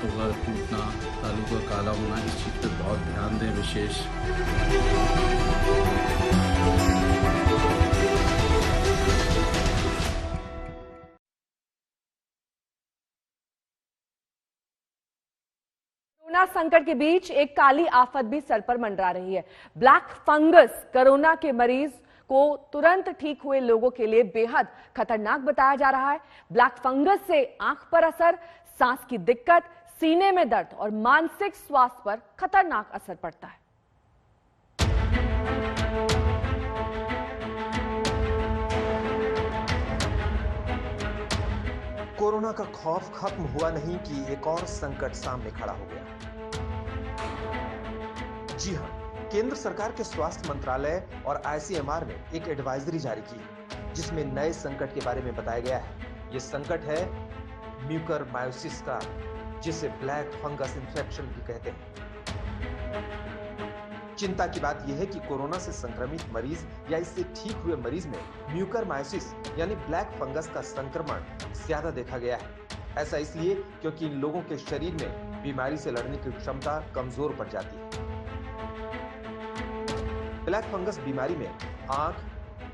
दांतों का टूटना, तालू का काला होना, इस चीज़ पे बहुत ध्यान दें विशेष। कोरोना संकट के बीच एक काली आफत भी सर पर मंडरा रही है। ब्लैक फंगस कोरोना के मरीज को तुरंत ठीक हुए लोगों के लिए बेहद खतरनाक बताया जा रहा है। ब्लैक फंगस से आंख पर असर, सांस की दिक्कत, सीने में दर्द और मानसिक स्वास्थ्य पर खतरनाक असर पड़ता है। कोरोना का खौफ खत्म हुआ नहीं कि एक और संकट सामने खड़ा हो गया। जी हां, केंद्र सरकार के स्वास्थ्य मंत्रालय और आईसीएमआर ने एक एडवाइजरी जारी की है, जिसमें नए संकट के बारे में बताया गया है। यह संकट है म्यूकरमायोसिस का, जिसे ब्लैक फंगस इंफेक्शन भी कहते हैं। चिंता की बात यह है कि कोरोना से संक्रमित मरीज या इससे ठीक हुए मरीज में म्यूकरमायोसिस यानी ब्लैक फंगस का संक्रमण ज्यादा देखा गया है। ऐसा इसलिए क्योंकि इन लोगों के शरीर में बीमारी से लड़ने की क्षमता कमजोर पड़ जाती है। ब्लैक फंगस बीमारी में आंख,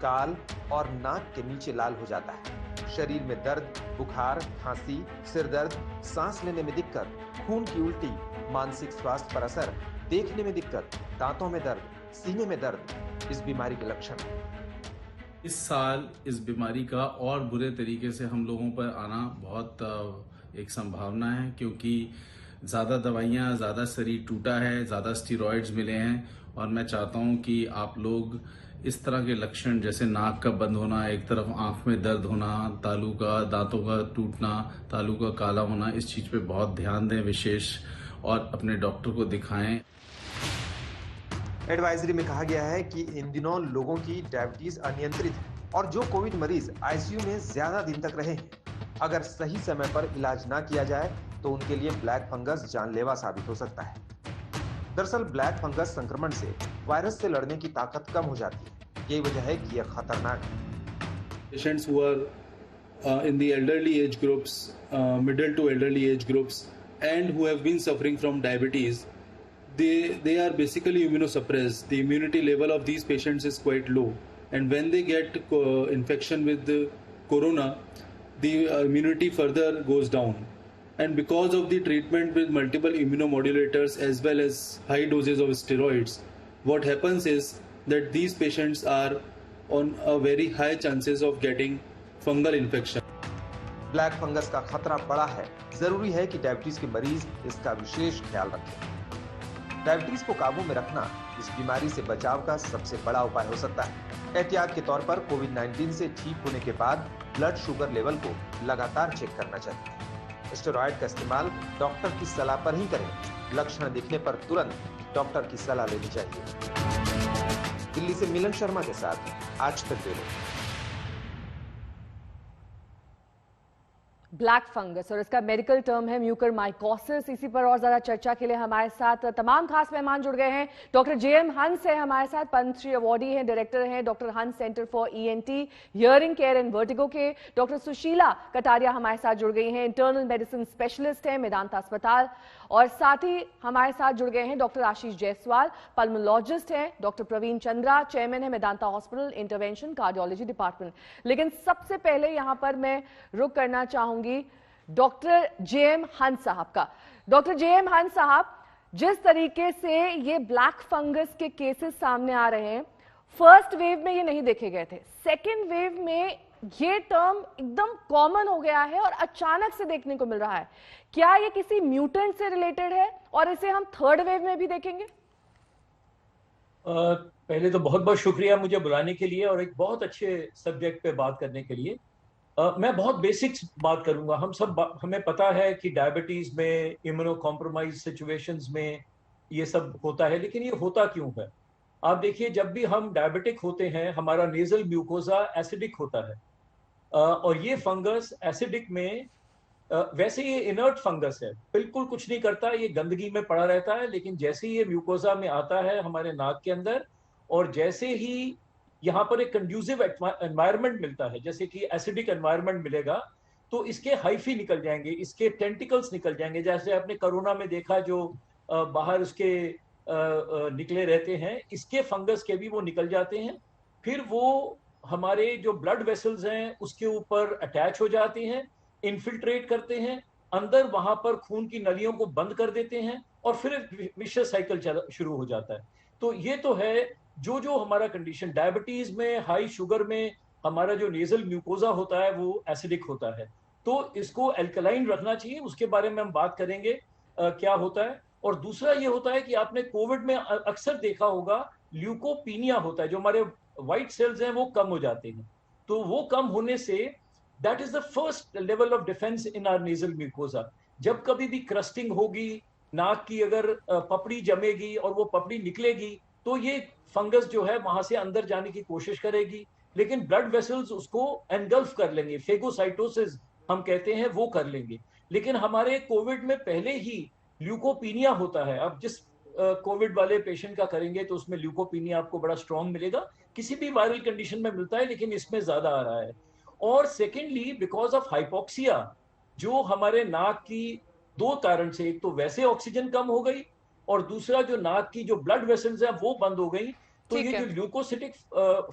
गाल और नाक के नीचे लाल हो जाता है। शरीर में दर्द, बुखार, खांसी, सिर दर्द, सांस लेने में दिक्कत, खून की उल्टी, मानसिक स्वास्थ्य पर असर, देखने में दिक्कत, दांतों में दर्द, सीने में दर्द इस बीमारी के लक्षण हैं। इस साल इस बीमारी का और बुरे तरीके से हम लोगों पर आना बहुत एक संभावना है, क्योंकि ज़्यादा दवाइयाँ, ज़्यादा शरीर टूटा है, ज़्यादा स्टीरॉयड्स मिले हैं। और मैं चाहता हूँ कि आप लोग इस तरह के लक्षण जैसे नाक का बंद होना, एक तरफ आंख में दर्द होना, तालू का, दांतों का टूटना, तालू का काला होना, इस चीज़ पे बहुत ध्यान दें विशेष और अपने डॉक्टर को दिखाएं। एडवाइजरी में कहा गया है कि इन दिनों लोगों की डायबिटीज अनियंत्रित है और जो कोविड मरीज आईसीयू में ज्यादा दिन तक रहे हैं, अगर सही समय पर इलाज ना किया जाए तो उनके लिए ब्लैक फंगस जानलेवा साबित हो सकता है। दरअसल ब्लैक फंगस संक्रमण से वायरस से लड़ने की ताकत कम हो जाती है। यही वजह है कि यह खतरनाक है। Patients who are in the elderly age groups, middle to elderly age groups, and who have been suffering from diabetes, they are basically immunosuppressed. The immunity level of these patients is quite low, and when they get infection with the corona, the immunity further goes down. And because of the treatment with multiple immunomodulators as well as high doses of steroids, what happens is that these patients are on a very high chances of getting fungal infection. Black fungus का खतरा बड़ा है। जरूरी है कि diabetes के मरीज इसका विशेष ख्याल रखें। डायबिटीज को काबू में रखना इस बीमारी से बचाव का सबसे बड़ा उपाय हो सकता है। एहतियात के तौर पर कोविड-19 से ठीक होने के बाद ब्लड शुगर लेवल को लगातार चेक करना चाहिए। स्टेरॉइड का इस्तेमाल डॉक्टर की सलाह पर ही करें। लक्षण दिखने पर तुरंत डॉक्टर की सलाह लेनी चाहिए। दिल्ली से मिलन शर्मा के साथ आज तक ब्यूरो। ब्लैक फंगस और इसका मेडिकल टर्म है म्यूकरमाइकोसिस। इसी पर और ज्यादा चर्चा के लिए हमारे साथ तमाम खास मेहमान जुड़ गए हैं। डॉक्टर जेएम हंस है हमारे साथ, पद्मश्री अवार्डी हैं, डायरेक्टर हैं डॉक्टर हंस centre for ENT, hearing care and vertigo के। डॉक्टर सुशीला कटारिया हमारे साथ जुड़ गई हैं, इंटरनल मेडिसिन स्पेशलिस्ट हैं मेदांता अस्पताल। और साथ ही हमारे साथ जुड़ गए हैं डॉक्टर आशीष जायसवाल, पल्मोलॉजिस्ट हैं। डॉक्टर प्रवीण चंद्रा, चेयरमैन है Medanta hospital intervention cardiology department. लेकिन सबसे पहले यहां पर मैं रुक करना चाहूंगी डॉक्टर जेएम हंस साहब का। डॉक्टर जेएम हंस साहब, जिस तरीके से ये ब्लैक फंगस के केसेस सामने आ रहे हैं, फर्स्ट वेव में ये नहीं देखे गए थे, सेकेंड वेव में ये टर्म एकदम कॉमन हो गया है और अचानक से देखने को मिल रहा है। क्या ये किसी म्यूटेंट से रिलेटेड है और इसे हम थर्ड वेव में भी देखेंगे? पहले तो बहुत बहुत शुक्रिया मुझे बुलाने के लिए और एक बहुत अच्छे सब्जेक्ट पे बात करने के लिए। मैं बहुत बेसिक्स बात करूंगा। हमें पता है कि डायबिटीज में, इम्यूनो कॉम्प्रोमाइज सिचुएशंस में ये सब होता है, लेकिन ये होता क्यों है? आप देखिए, जब भी हम डायबिटिक होते हैं हमारा नेजल म्यूकोजा एसिडिक होता है और ये फंगस एसिडिक में वैसे ये इनर्ट फंगस है, बिल्कुल कुछ नहीं करता, ये गंदगी में पड़ा रहता है। लेकिन जैसे ही ये म्यूकोजा में आता है हमारे नाक के अंदर और जैसे ही यहाँ पर एक कंड्यूसिव एनवायरनमेंट मिलता है, जैसे कि एसिडिक एनवायरनमेंट मिलेगा, तो इसके हाइफी निकल जाएंगे, इसके टेंटिकल्स निकल जाएंगे, जैसे आपने कोरोना में देखा जो बाहर उसके निकले रहते हैं, इसके फंगस के भी वो निकल जाते हैं। फिर वो हमारे जो ब्लड वेसल्स हैं उसके ऊपर अटैच हो जाते हैं, इन्फिल्ट्रेट करते हैं अंदर, वहां पर खून की नलियों को बंद कर देते हैं और फिर विशियस साइकिल शुरू हो जाता है। तो ये तो है जो जो हमारा कंडीशन, डायबिटीज में, हाई शुगर में हमारा जो नेजल म्यूकोजा होता है वो एसिडिक होता है, तो इसको एल्कलाइन रखना चाहिए, उसके बारे में हम बात करेंगे क्या होता है। और दूसरा ये होता है कि आपने कोविड में अक्सर देखा होगा ल्यूकोपीनिया होता है, जो हमारे व्हाइट सेल्स हैं वो कम हो जाते हैं, तो वो कम होने से that is the first level of defence in our nasal mucosa. जब कभी भी क्रस्टिंग होगी, नाक की अगर पपड़ी जमेगी और वो पपड़ी निकलेगी, तो ये फंगस जो है वहां से अंदर जाने की कोशिश करेगी, लेकिन ब्लड वेसल्स उसको एनगल्फ कर लेंगे, फेगोसाइटोसिस हम कहते हैं वो कर लेंगे। लेकिन हमारे कोविड में पहले ही ल्यूकोपीनिया होता है। अब जिस कोविड वाले पेशेंट का करेंगे तो उसमें ल्यूकोपीनिया आपको बड़ा स्ट्रॉन्ग मिलेगा, किसी भी वायरल कंडीशन में मिलता है लेकिन इसमें ज्यादा आ रहा है। और सेकेंडली बिकॉज ऑफ हाइपोक्सिया, जो हमारे नाक की दो कारण से, एक तो वैसे ऑक्सीजन कम हो गई और दूसरा जो नाक की जो ब्लड वेसल्स हैं वो बंद हो गई, तो ये जो ल्यूकोसिटिक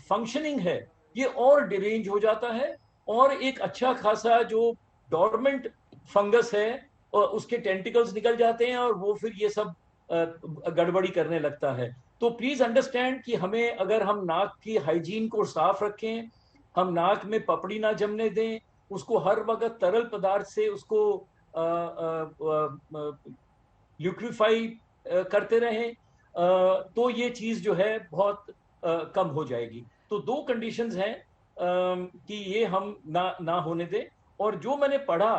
फंक्शनिंग है ये और डिरेंज हो जाता है, और एक अच्छा खासा जो डोरमेंट फंगस है उसके टेंटिकल्स निकल जाते हैं और वो फिर ये सब गड़बड़ी करने लगता है। तो प्लीज अंडरस्टैंड कि हमें, अगर हम नाक की हाइजीन को साफ रखें, हम नाक में पपड़ी ना जमने दें, उसको हर वक्त तरल पदार्थ से उसको ल्यूक्रिफाई करते रहें, तो ये चीज जो है बहुत कम हो जाएगी। तो दो कंडीशंस हैं कि ये हम ना होने दें। और जो मैंने पढ़ा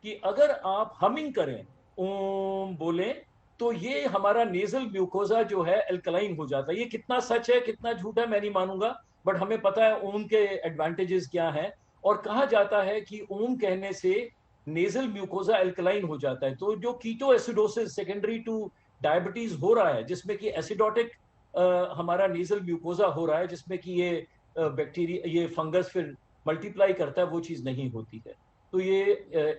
कि अगर आप हमिंग करें, ओम बोलें, तो ये हमारा नेजल म्यूकोजा जो है एल्कलाइन हो जाता है। ये कितना सच है कितना झूठ है मैं नहीं मानूंगा, बट हमें पता है ओम के एडवांटेजेस क्या हैं। और कहा जाता है कि ओम कहने से नेजल म्यूकोजा एल्कलाइन हो जाता है। तो जो ketoacidosis secondary to diabetes हो रहा है, जिसमें कि एसिडोटिक हमारा नेजल म्यूकोजा हो रहा है, जिसमें कि ये बैक्टीरिया, ये फंगस फिर मल्टीप्लाई करता है, वो चीज नहीं होती है। तो ये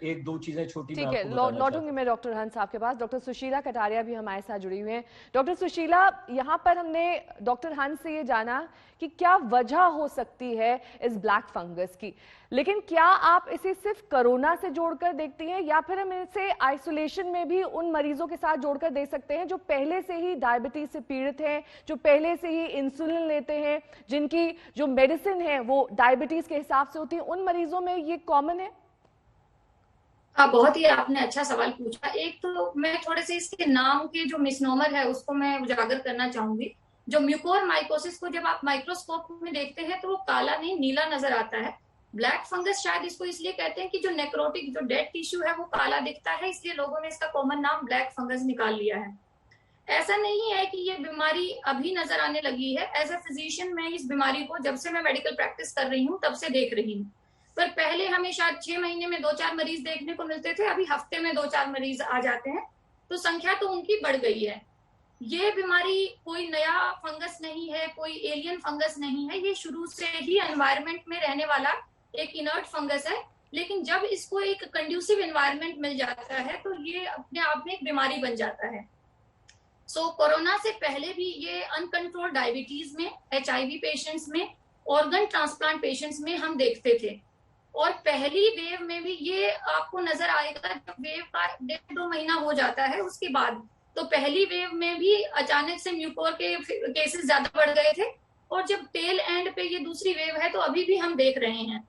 एक दो चीजें छोटी ठीक है, लौटूंगी मैं डॉक्टर हंस आपके पास। डॉक्टर सुशीला कटारिया भी हमारे साथ जुड़ी हुई हैं। डॉक्टर सुशीला, यहाँ पर हमने डॉक्टर हंस से ये जाना कि क्या वजह हो सकती है इस ब्लैक फंगस की, लेकिन क्या आप इसे सिर्फ कोरोना से जोड़कर देखती हैं या फिर हम इसे आइसोलेशन में भी उन मरीजों के साथ जोड़कर देख सकते हैं जो पहले से ही डायबिटीज से पीड़ित हैं, जो पहले से ही इंसुलिन लेते हैं, जिनकी जो मेडिसिन है वो डायबिटीज के हिसाब से होती है, उन मरीजों में ये कॉमन है? हाँ, बहुत ही आपने अच्छा सवाल पूछा। एक तो मैं थोड़े से इसके नाम के जो मिसनोमर है उसको मैं उजागर करना चाहूंगी। जो म्यूकोर माइकोसिस को जब आप माइक्रोस्कोप में देखते हैं तो वो काला नहीं नीला नजर आता है। ब्लैक फंगस शायद इसको इसलिए कहते हैं कि जो नेक्रोटिक जो डेड टिश्यू है वो काला दिखता है, इसलिए लोगों ने इसका कॉमन नाम ब्लैक फंगस निकाल लिया है। ऐसा नहीं है कि ये बीमारी अभी नजर आने लगी है। एज ए फिजिशियन मैं इस बीमारी को जब से मैं मेडिकल प्रैक्टिस कर रही हूँ तब से देख रही हूँ, पर पहले हमें शायद 6 महीने में 2-4 मरीज देखने को मिलते थे, अभी हफ्ते में 2-4 मरीज आ जाते हैं, तो संख्या तो उनकी बढ़ गई है। ये बीमारी कोई नया फंगस नहीं है, कोई एलियन फंगस नहीं है, ये शुरू से ही एनवायरनमेंट में रहने वाला एक इनर्ट फंगस है, लेकिन जब इसको एक कंड्यूसिव एनवायरनमेंट मिल जाता है तो ये अपने आप में एक बीमारी बन जाता है। कोरोना से पहले भी ये अनकंट्रोल्ड डायबिटीज में, HIV पेशेंट्स में, ऑर्गन ट्रांसप्लांट पेशेंट्स में हम देखते थे। और पहली वेव में भी ये आपको नजर आएगा, जब वेव का 1.5-2 महीना हो जाता है उसके बाद, तो पहली वेव में भी अचानक से म्यूकोर के केसेस ज्यादा बढ़ गए थे, और जब टेल एंड पे ये दूसरी वेव है तो अभी भी हम देख रहे हैं।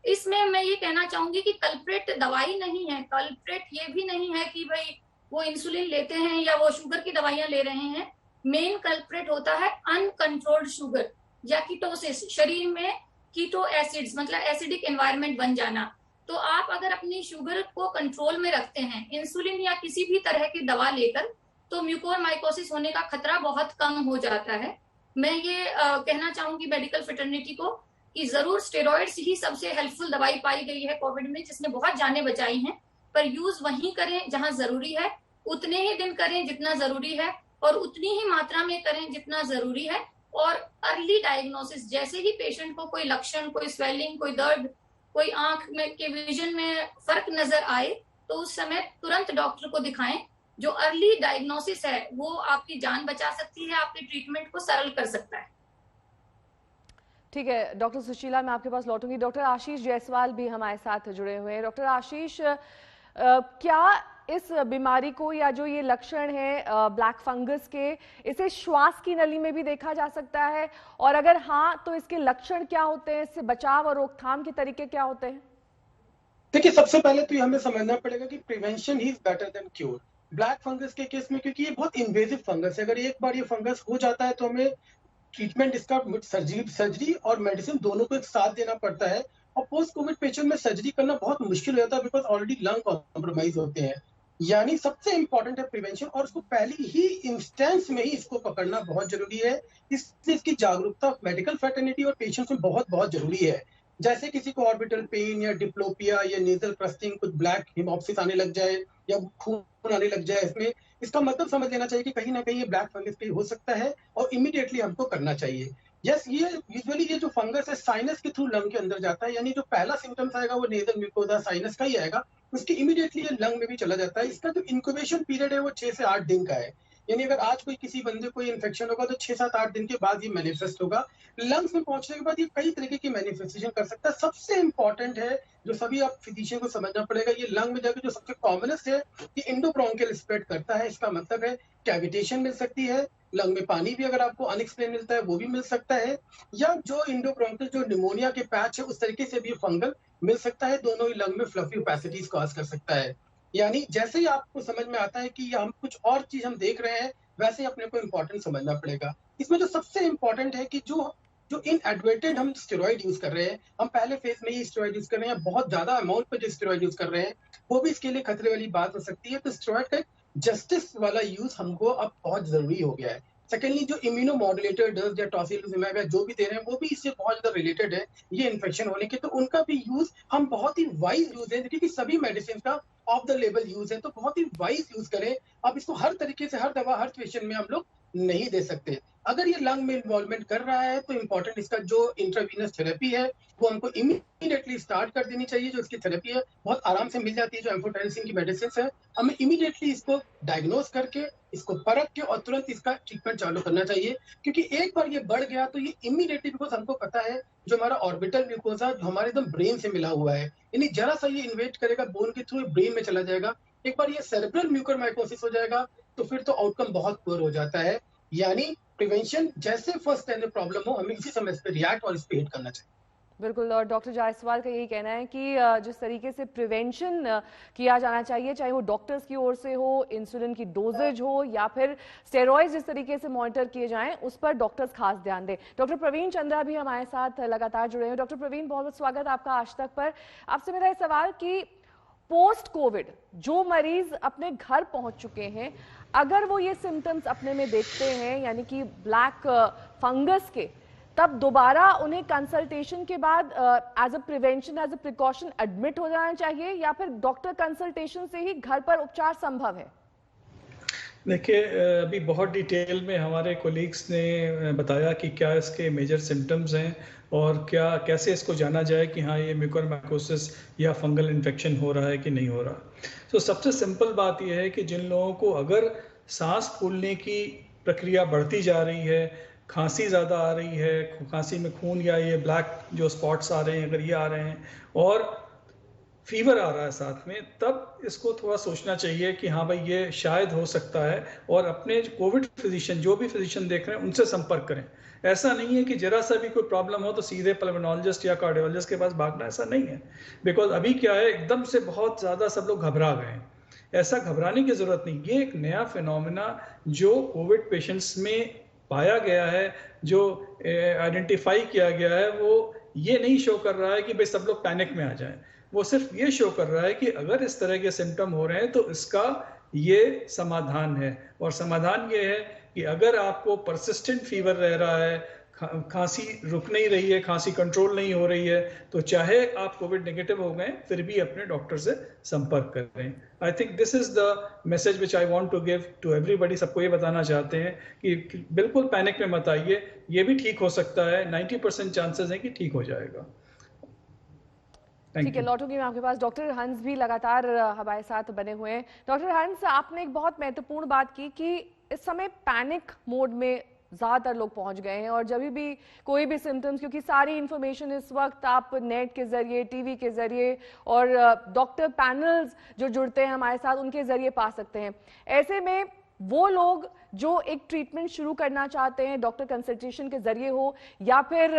इसमें मैं ये कहना चाहूंगी कि कल्प्रेट दवाई नहीं है, कल्प्रेट ये भी नहीं है कि भाई वो इंसुलिन लेते हैं या वो शुगर की दवाइयां ले रहे हैं। मेन कल्प्रेट होता है अनकंट्रोल्ड शुगर या कीटोसिस, शरीर में कीटो एसिड्स मतलब एसिडिक एनवायरनमेंट बन जाना। तो आप अगर अपनी शुगर को कंट्रोल में रखते हैं इंसुलिन या किसी भी तरह की दवा लेकर, तो म्यूकोर माइकोसिस होने का खतरा बहुत कम हो जाता है। मैं ये कहना चाहूंगी मेडिकल फ्रेटर्निटी को कि जरूर स्टेरॉइड्स ही सबसे हेल्पफुल दवाई पाई गई है कोविड में, जिसने बहुत जानें बचाई हैं, पर यूज वहीं करें जहां जरूरी है, उतने ही दिन करें जितना जरूरी है, और उतनी ही मात्रा में करें जितना जरूरी है। और अर्ली डायग्नोसिस, जैसे ही पेशेंट को कोई लक्षण, कोई स्वेलिंग, कोई दर्द, कोई आंख में के विजन में फर्क नजर आए तो उस समय तुरंत डॉक्टर को दिखाएं। जो अर्ली डायग्नोसिस है वो आपकी जान बचा सकती है, आपके ट्रीटमेंट को सरल कर सकता है। ठीक है डॉक्टर सुशीला, मैं आपके पास लौटूंगी। डॉक्टर आशीष जायसवाल भी हमारे साथ जुड़े हुए हैं। डॉक्टर आशीष, क्या इस बीमारी को या जो ये लक्षण है ब्लैक फंगस के, इसे श्वास की नली में भी देखा जा सकता है? और अगर हाँ तो इसके लक्षण क्या होते हैं, इससे बचाव और रोकथाम के तरीके क्या होते हैं? देखिए, सबसे पहले तो ये हमें समझना पड़ेगा कि prevention he is better than cure. Black fungus के केस में, क्योंकि ये बहुत इन्वेजिव फंगस है, अगर एक बार ये फंगस हो जाता है तो हमें ट्रीटमेंट इसका सर्जरी और मेडिसिन दोनों को एक साथ देना पड़ता है। और पोस्ट कोविड पेशेंट में सर्जरी करना बहुत मुश्किल हो जाता है, बिकॉज ऑलरेडी लंग कॉम्प्रोमाइज होते हैं। यानी सबसे इंपॉर्टेंट है प्रिवेंशन, और उसको पहली ही इंस्टेंस में ही इसको पकड़ना बहुत जरूरी है। इसलिए इसकी जागरूकता मेडिकल फ्रेटर्निटी और पेशेंट्स में बहुत बहुत जरूरी है। जैसे किसी को ऑर्बिटल पेन या डिप्लोपिया या नेजल क्रस्टिंग, कुछ ब्लैक हिमोप्सिस आने लग जाए या खून आने लग जाए, इसमें इसका मतलब समझ लेना चाहिए कि कहीं ना कहीं ये ब्लैक फंगस पे हो सकता है और इमीडिएटली हमको करना चाहिए। यस, ये यूजुअली ये जो फंगस है साइनस के थ्रू लंग के अंदर जाता है, यानी जो पहला सिम्टम्स आएगा वो नेजल म्यूकोसा साइनस का ही आएगा, उसके इमीडिएटली ये लंग में भी चला जाता है। इसका जो इंक्यूबेशन पीरियड है वो 6 से 8 दिन का है। यानी अगर आज कोई किसी बंदे को इन्फेक्शन होगा तो 6-7-8 दिन के बाद ये मैनिफेस्ट होगा। लंग्स में पहुंचने के बाद ये कई तरीके की मैनिफेस्टेशन कर सकता है। सबसे इंपॉर्टेंट है जो सभी आप फिजिशियन को समझना पड़ेगा, ये लंग में जाकर जो सबसे कॉमनेस्ट है कि इंडोब्रोंकियल स्प्रेड करता है। इसका मतलब है कैविटेशन मिल सकती है, लंग में पानी भी अगर आपको अनएक्सप्लेन मिलता है वो भी मिल सकता है, या जो इंडोब्रोंकियल जो निमोनिया के पैच है उस तरीके से भी फंगल मिल सकता है। दोनों ही लंग में फ्लफी ओपेसिटीज कॉज कर सकता है। यानी जैसे ही आपको समझ में आता है कि हम कुछ और चीज हम देख रहे हैं, वैसे ही अपने को इंपॉर्टेंट समझना पड़ेगा। इसमें जो सबसे इंपॉर्टेंट है कि जो इनएडवर्टेड हम स्टेरॉइड यूज कर रहे हैं, हम पहले फेज में ही स्टेरॉइड यूज कर रहे हैं, बहुत ज्यादा अमाउंट पे जो स्टेरॉइड यूज कर रहे हैं, वो भी इसके लिए खतरे वाली बात हो सकती है। तो स्टेरॉइड का जस्टिस वाला यूज हमको अब बहुत जरूरी हो गया है। सेकेंडली, जो इम्यूनो मॉड्यूलेटर ड्रग्स या टॉसिलुजिमैब जो भी दे रहे हैं वो भी इससे बहुत ज्यादा रिलेटेड है ये इन्फेक्शन होने के, तो उनका भी यूज हम बहुत ही वाइज यूज है, क्योंकि सभी मेडिसिन का ऑफ द लेवल यूज है, तो बहुत ही वाइज यूज करें। अब इसको हर तरीके से हर दवा हर पेशेंट में हम लोग नहीं दे सकते। अगर ये लंग में इन्वॉल्वमेंट कर रहा है तो इंपॉर्टेंट इसका जो इंट्रावीनस थेरेपी है वो हमको इमीडिएटली स्टार्ट कर देनी चाहिए। जो इसकी थेरेपी है बहुत आराम से मिल जाती है, जो एम्फोटेरेसिन की मेडिसिन है, हमें इमीडिएटली इसको डायग्नोज करके इसको परख के और तुरंत इसका ट्रीटमेंट चालू करना चाहिए। क्योंकि एक बार ये बढ़ गया तो ये इमीडिएटली, बिकॉज हमको पता है जो हमारा ऑर्बिटल म्यूकोसा जो हमारे एकदम ब्रेन से मिला हुआ है, यानी जरा सा ये इन्वेट करेगा बोन के थ्रू ब्रेन में चला जाएगा। एक बार ये सेरेब्रल म्यूकरमाइकोसिस हो जाएगा तो फिर तो आउटकम बहुत पुअर हो जाता है। यानी प्रिवेंशन जैसे फर्स्ट टाइम प्रॉब्लम हो हमें इसी समय इस पे रिएक्ट और इस पे हिट करना चाहिए। बिल्कुल, और डॉक्टर जायसवाल का यही कहना है कि जिस तरीके से प्रिवेंशन किया जाना चाहिए, चाहे वो डॉक्टर्स की ओर से हो, इंसुलिन की डोजेज हो या फिर स्टेरॉइड्स जिस तरीके से मॉनिटर किए जाएं, उस पर डॉक्टर्स खास ध्यान दें। डॉक्टर प्रवीण चंद्रा भी हमारे साथ लगातार जुड़े हैं। डॉक्टर प्रवीण, बहुत बहुत स्वागत आपका आज तक पर। आपसे मेरा सवाल कि पोस्ट कोविड जो मरीज अपने घर पहुंच चुके हैं, अगर वो ये सिम्टम्स अपने में देखते हैं यानी कि ब्लैक फंगस के, तब दोबारा उन्हें कंसल्टेशन के बाद as a prevention as a precaution admit हो जाना चाहिए या फिर डॉक्टर कंसल्टेशन से ही घर पर उपचार संभव है? देखिए, अभी बहुत डिटेल में हमारे कोलीग्स ने बताया कि क्या इसके मेजर सिम्टम्स हैं और क्या कैसे इसको जाना जाए कि हाँ ये म्यूकरमाइकोसिस या फंगल इन्फेक्शन हो रहा है कि नहीं हो रहा। तो सबसे सिंपल बात यह है कि जिन लोगों को अगर सांस फूलने की प्रक्रिया बढ़ती जा रही है, खांसी ज़्यादा आ रही है, खांसी में खून या ये ब्लैक जो स्पॉट्स आ रहे हैं अगर ये आ रहे हैं और फीवर आ रहा है साथ में, तब इसको थोड़ा सोचना चाहिए कि हाँ भाई ये शायद हो सकता है और अपने कोविड फिजिशियन जो भी फिजिशियन देख रहे हैं उनसे संपर्क करें। ऐसा नहीं है कि जरा सा भी कोई प्रॉब्लम हो तो सीधे पल्मोनोलॉजिस्ट या कार्डियोलॉजिस्ट के पास भागना, ऐसा नहीं है। बिकॉज अभी क्या है, एकदम से बहुत ज़्यादा सब लोग घबरा गए हैं। ऐसा घबराने की ज़रूरत नहीं। ये एक नया फिनोमिना जो कोविड पेशेंट्स में पाया गया है, जो आइडेंटिफाई किया गया है, वो ये नहीं शो कर रहा है कि भाई सब लोग पैनिक में आ जाएं। वो सिर्फ ये शो कर रहा है कि अगर इस तरह के सिम्टम हो रहे हैं तो इसका ये समाधान है। और समाधान ये है कि अगर आपको परसिस्टेंट फीवर रह रहा है, खांसी रुक नहीं रही है, खांसी कंट्रोल नहीं हो रही है, तो चाहे आप कोविड नेगेटिव हो गए फिर भी अपने डॉक्टर से संपर्क करें। I think this is the message which I want to give to everybody. सबको ये बताना चाहते हैं कि बिल्कुल पैनिक में मत आइए, ये भी ठीक हो सकता है। 90% चांसेस हैं कि ठीक हो जाएगा। ठीक है, लौटूंगी मैं आपके पास। डॉक्टर हंस भी लगातार हमारे साथ बने हुए हैं। डॉक्टर हंस, आपने एक बहुत महत्वपूर्ण बात की कि इस समय पैनिक मोड में ज़्यादातर लोग पहुंच गए हैं और जब भी कोई भी सिम्टम्स, क्योंकि सारी इंफॉर्मेशन इस वक्त आप नेट के जरिए, टीवी के जरिए और डॉक्टर पैनल्स जो जुड़ते हैं हमारे साथ उनके जरिए पा सकते हैं। ऐसे में वो लोग जो एक ट्रीटमेंट शुरू करना चाहते हैं, डॉक्टर कंसल्टेशन के जरिए हो या फिर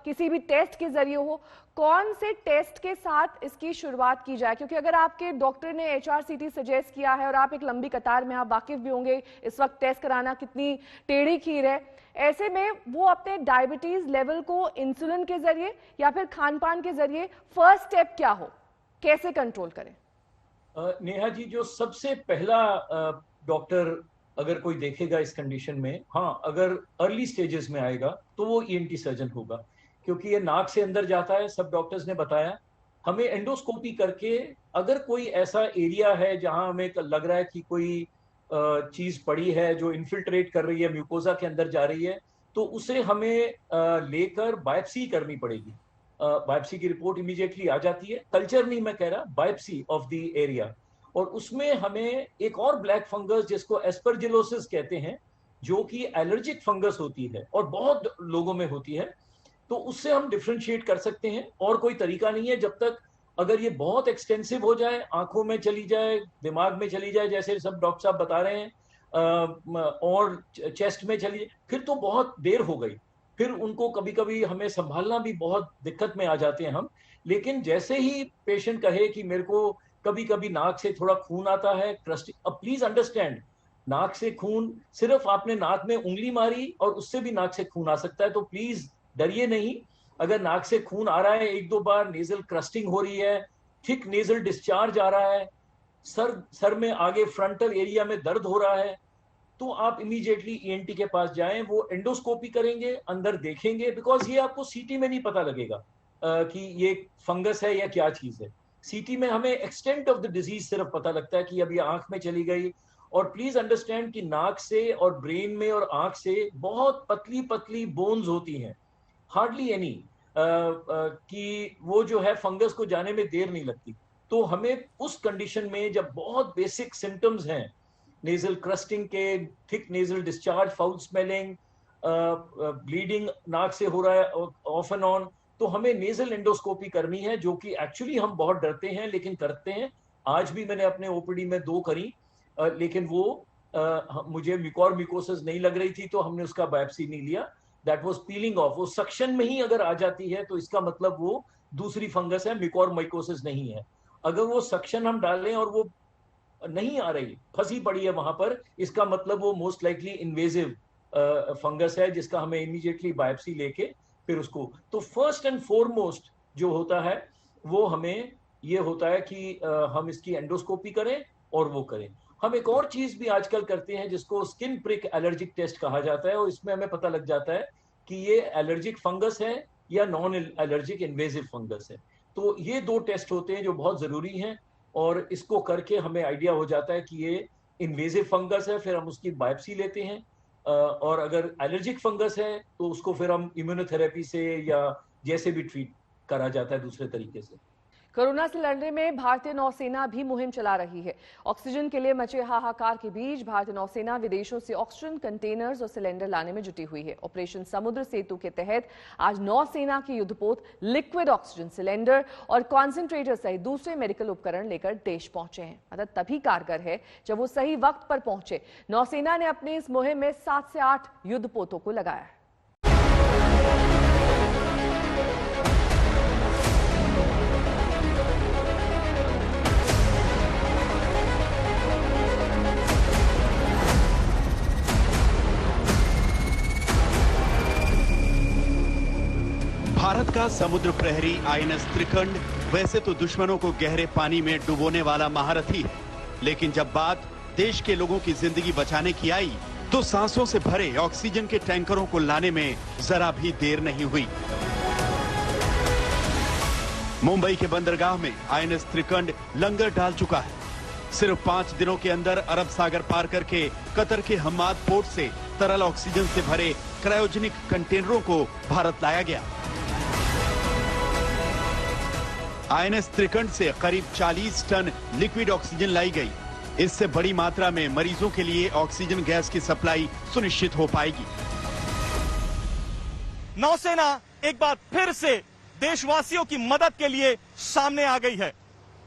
किसी भी टेस्ट के जरिए हो, कौन से टेस्ट के साथ इसकी शुरुआत की जाए? क्योंकि अगर आपके डॉक्टर ने HRCT सजेस्ट किया है और आप एक लंबी कतार में, आप वाकिफ भी होंगे इस वक्त टेस्ट कराना कितनी टेढ़ी खीर है, ऐसे में वो अपने डायबिटीज लेवल को इंसुलिन के जरिए या फिर खान पान के जरिए फर्स्ट स्टेप क्या हो, कैसे कंट्रोल करें? नेहा जी, जो सबसे पहला डॉक्टर अगर कोई देखेगा इस कंडीशन में, हाँ, अगर अर्ली स्टेजेस में आएगा तो वो ENT सर्जन होगा, क्योंकि ये नाक से अंदर जाता है। सब डॉक्टर्स ने बताया हमें एंडोस्कोपी करके अगर कोई ऐसा एरिया है जहां हमें लग रहा है कि कोई चीज पड़ी है जो इन्फिल्ट्रेट कर रही है, म्यूकोजा के अंदर जा रही है, तो उसे हमें लेकर बायोप्सी करनी पड़ेगी। बायोप्सी की रिपोर्ट इमीडिएटली आ जाती है, कल्चर नहीं मैं कह रहा, बायोप्सी ऑफ द एरिया। और उसमें हमें एक और ब्लैक फंगस जिसको एस्परजिलोसिस कहते हैं, जो कि एलर्जिक फंगस होती है और बहुत लोगों में होती है, तो उससे हम डिफरेंशिएट कर सकते हैं। और कोई तरीका नहीं है जब तक अगर ये बहुत एक्सटेंसिव हो जाए, आंखों में चली जाए, दिमाग में चली जाए, जैसे सब डॉक्टर साहब बता रहे हैं, और चेस्ट में चली जाए, फिर तो बहुत देर हो गई। फिर उनको कभी कभी हमें संभालना भी बहुत दिक्कत में आ जाते हैं हम। लेकिन जैसे ही पेशेंट कहे कि मेरे को कभी कभी नाक से थोड़ा खून आता है, अब प्लीज अंडरस्टैंड, नाक से खून, सिर्फ आपने नाक में उंगली मारी और उससे भी नाक से खून आ सकता है, तो प्लीज डरिए नहीं। अगर नाक से खून आ रहा है, 1-2 बार नेजल क्रस्टिंग हो रही है, थिक नेजल डिस्चार्ज आ रहा है, सर में आगे फ्रंटल एरिया में दर्द हो रहा है, तो आप इमीडिएटली ENT के पास जाएं। वो एंडोस्कोपी करेंगे, अंदर देखेंगे, बिकॉज ये आपको सीटी में नहीं पता लगेगा कि ये फंगस है या क्या चीज है। सीटी में हमें एक्सटेंट ऑफ द डिजीज सिर्फ पता लगता है कि अब ये आंख में चली गई। और प्लीज अंडरस्टैंड कि नाक से और ब्रेन में और आंख से बहुत पतली पतली बोन्स होती हैं, हार्डली एनी, कि वो जो है फंगस को जाने में देर नहीं लगती। तो हमें उस कंडीशन में जब बहुत बेसिक सिम्टम्स हैं, नेजल क्रस्टिंग के, thick nasal discharge, foul smelling, bleeding नाक से हो रहा है ऑफ एंड ऑन, तो हमें नेजल एंडोस्कोपी करनी है, जो कि एक्चुअली हम बहुत डरते हैं लेकिन करते हैं। आज भी मैंने अपने OPD में 2 करी, लेकिन वो मुझे म्यूकोरमाइकोसिस नहीं लग रही थी, तो हमने उसका बायोप्सी नहीं लिया। That was piling of. वो सक्शन में ही अगर आ जाती है तो इसका मतलब वो दूसरी फंगस है, म्यूकोरमाइकोसिस नहीं है। अगर वो सक्शन हम डालें और वो नहीं आ रही, फंसी पड़ी है वहां पर, इसका मतलब वो मोस्ट लाइकली इन्वेजिव फंगस है, जिसका हमें इमीडिएटली बायोप्सी लेके फिर उसको। तो फर्स्ट एंड फॉरमोस्ट जो होता है वो हमें ये होता है कि हम इसकी एंडोस्कोपी करें और वो करें। हम एक और चीज भी आजकल करते हैं जिसको स्किन प्रिक एलर्जिक टेस्ट कहा जाता है, और इसमें हमें पता लग जाता है कि ये एलर्जिक फंगस है या नॉन एलर्जिक इन्वेजिव फंगस है। तो ये 2 टेस्ट होते हैं जो बहुत जरूरी हैं, और इसको करके हमें आइडिया हो जाता है कि ये इन्वेजिव फंगस है, फिर हम उसकी बायोप्सी लेते हैं। और अगर एलर्जिक फंगस है तो उसको फिर हम इम्यूनोथेरेपी से या जैसे भी ट्रीट करा जाता है दूसरे तरीके से। कोरोना से लड़ने में भारतीय नौसेना भी मुहिम चला रही है। ऑक्सीजन के लिए मचे हाहाकार के बीच भारतीय नौसेना विदेशों से ऑक्सीजन कंटेनर्स और सिलेंडर लाने में जुटी हुई है। ऑपरेशन समुद्र सेतु के तहत आज नौसेना के युद्धपोत लिक्विड ऑक्सीजन सिलेंडर और कॉन्सेंट्रेटर सहित दूसरे मेडिकल उपकरण लेकर देश पहुंचे हैं। मदद तभी कारगर है जब वो सही वक्त पर पहुंचे। नौसेना ने अपनी इस मुहिम में 7 से 8 युद्धपोतों को लगाया है। भारत का समुद्र प्रहरी INS त्रिखंड वैसे तो दुश्मनों को गहरे पानी में डुबोने वाला महारथी है, लेकिन जब बात देश के लोगों की जिंदगी बचाने की आई तो सांसों से भरे ऑक्सीजन के टैंकरों को लाने में जरा भी देर नहीं हुई। मुंबई के बंदरगाह में INS त्रिखंड लंगर डाल चुका है। सिर्फ 5 दिनों के अंदर अरब सागर पार करके कतर के हम्माद पोर्ट से तरल ऑक्सीजन से भरे क्रायोजेनिक कंटेनरों को भारत लाया गया। आईएनएस त्रिकंड से करीब 40 टन लिक्विड ऑक्सीजन लाई गई। इससे बड़ी मात्रा में मरीजों के लिए ऑक्सीजन गैस की सप्लाई सुनिश्चित हो पाएगी। नौसेना एक बार फिर से देशवासियों की मदद के लिए सामने आ गई है।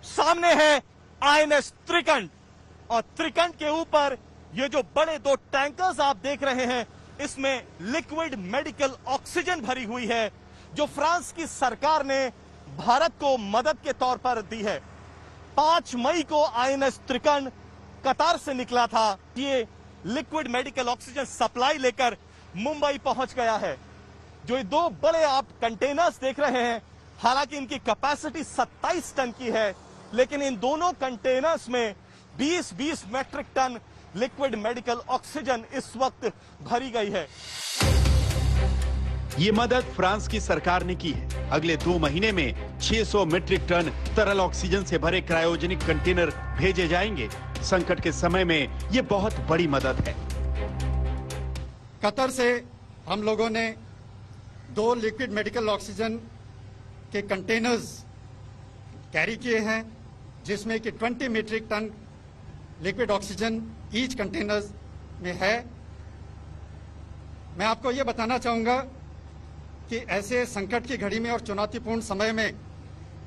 सामने है आईएनएस त्रिकंड और त्रिकंड के ऊपर ये जो बड़े 2 टैंकर्स आप देख रहे हैं, इसमें लिक्विड मेडिकल ऑक्सीजन भरी हुई है, जो फ्रांस की सरकार ने भारत को मदद के तौर पर दी है। 5 मई को आईएनएस त्रिकंड कतार से निकला था। ये लिक्विड मेडिकल ऑक्सीजन सप्लाई लेकर मुंबई पहुंच गया है। जो ये 2 बड़े आप कंटेनर्स देख रहे हैं, हालांकि इनकी कैपेसिटी 27 टन की है, लेकिन इन दोनों कंटेनर्स में 20-20 metric ton liquid medical oxygen इस वक्त भरी गई है। ये मदद फ्रांस की सरकार ने की है। अगले 2 महीने में 600 मीट्रिक टन तरल ऑक्सीजन से भरे क्रायोजेनिक कंटेनर भेजे जाएंगे। संकट के समय में ये बहुत बड़ी मदद है। कतर से हम लोगों ने 2 लिक्विड मेडिकल ऑक्सीजन के कंटेनर्स कैरी किए हैं, जिसमें कि 20 metric ton liquid oxygen each containers में है। मैं आपको ये बताना चाहूँगा कि ऐसे संकट की घड़ी में और चुनौतीपूर्ण समय में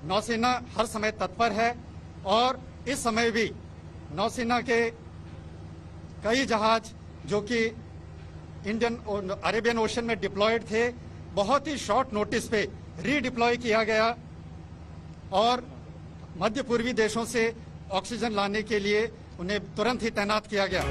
नौसेना हर समय तत्पर है और इस समय भी नौसेना के कई जहाज जो कि इंडियन अरेबियन ओशन में डिप्लॉयड थे, बहुत ही शॉर्ट नोटिस पे रीडिप्लॉय किया गया और मध्य पूर्वी देशों से ऑक्सीजन लाने के लिए उन्हें तुरंत ही तैनात किया गया।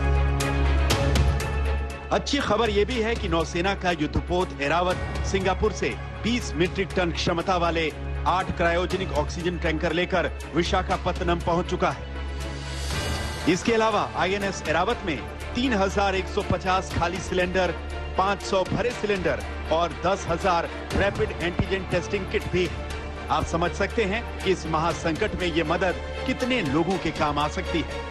अच्छी खबर यह भी है कि नौसेना का युद्धपोत एरावत सिंगापुर से 20 मीट्रिक टन क्षमता वाले 8 क्रायोजेनिक ऑक्सीजन टैंकर लेकर विशाखापत्तनम पहुंच चुका है। इसके अलावा आईएनएस एरावत में 3150 खाली सिलेंडर, 500 भरे सिलेंडर और 10,000 रैपिड एंटीजन टेस्टिंग किट भी है। आप समझ सकते हैं कि इस महासंकट में ये मदद कितने लोगों के काम आ सकती है।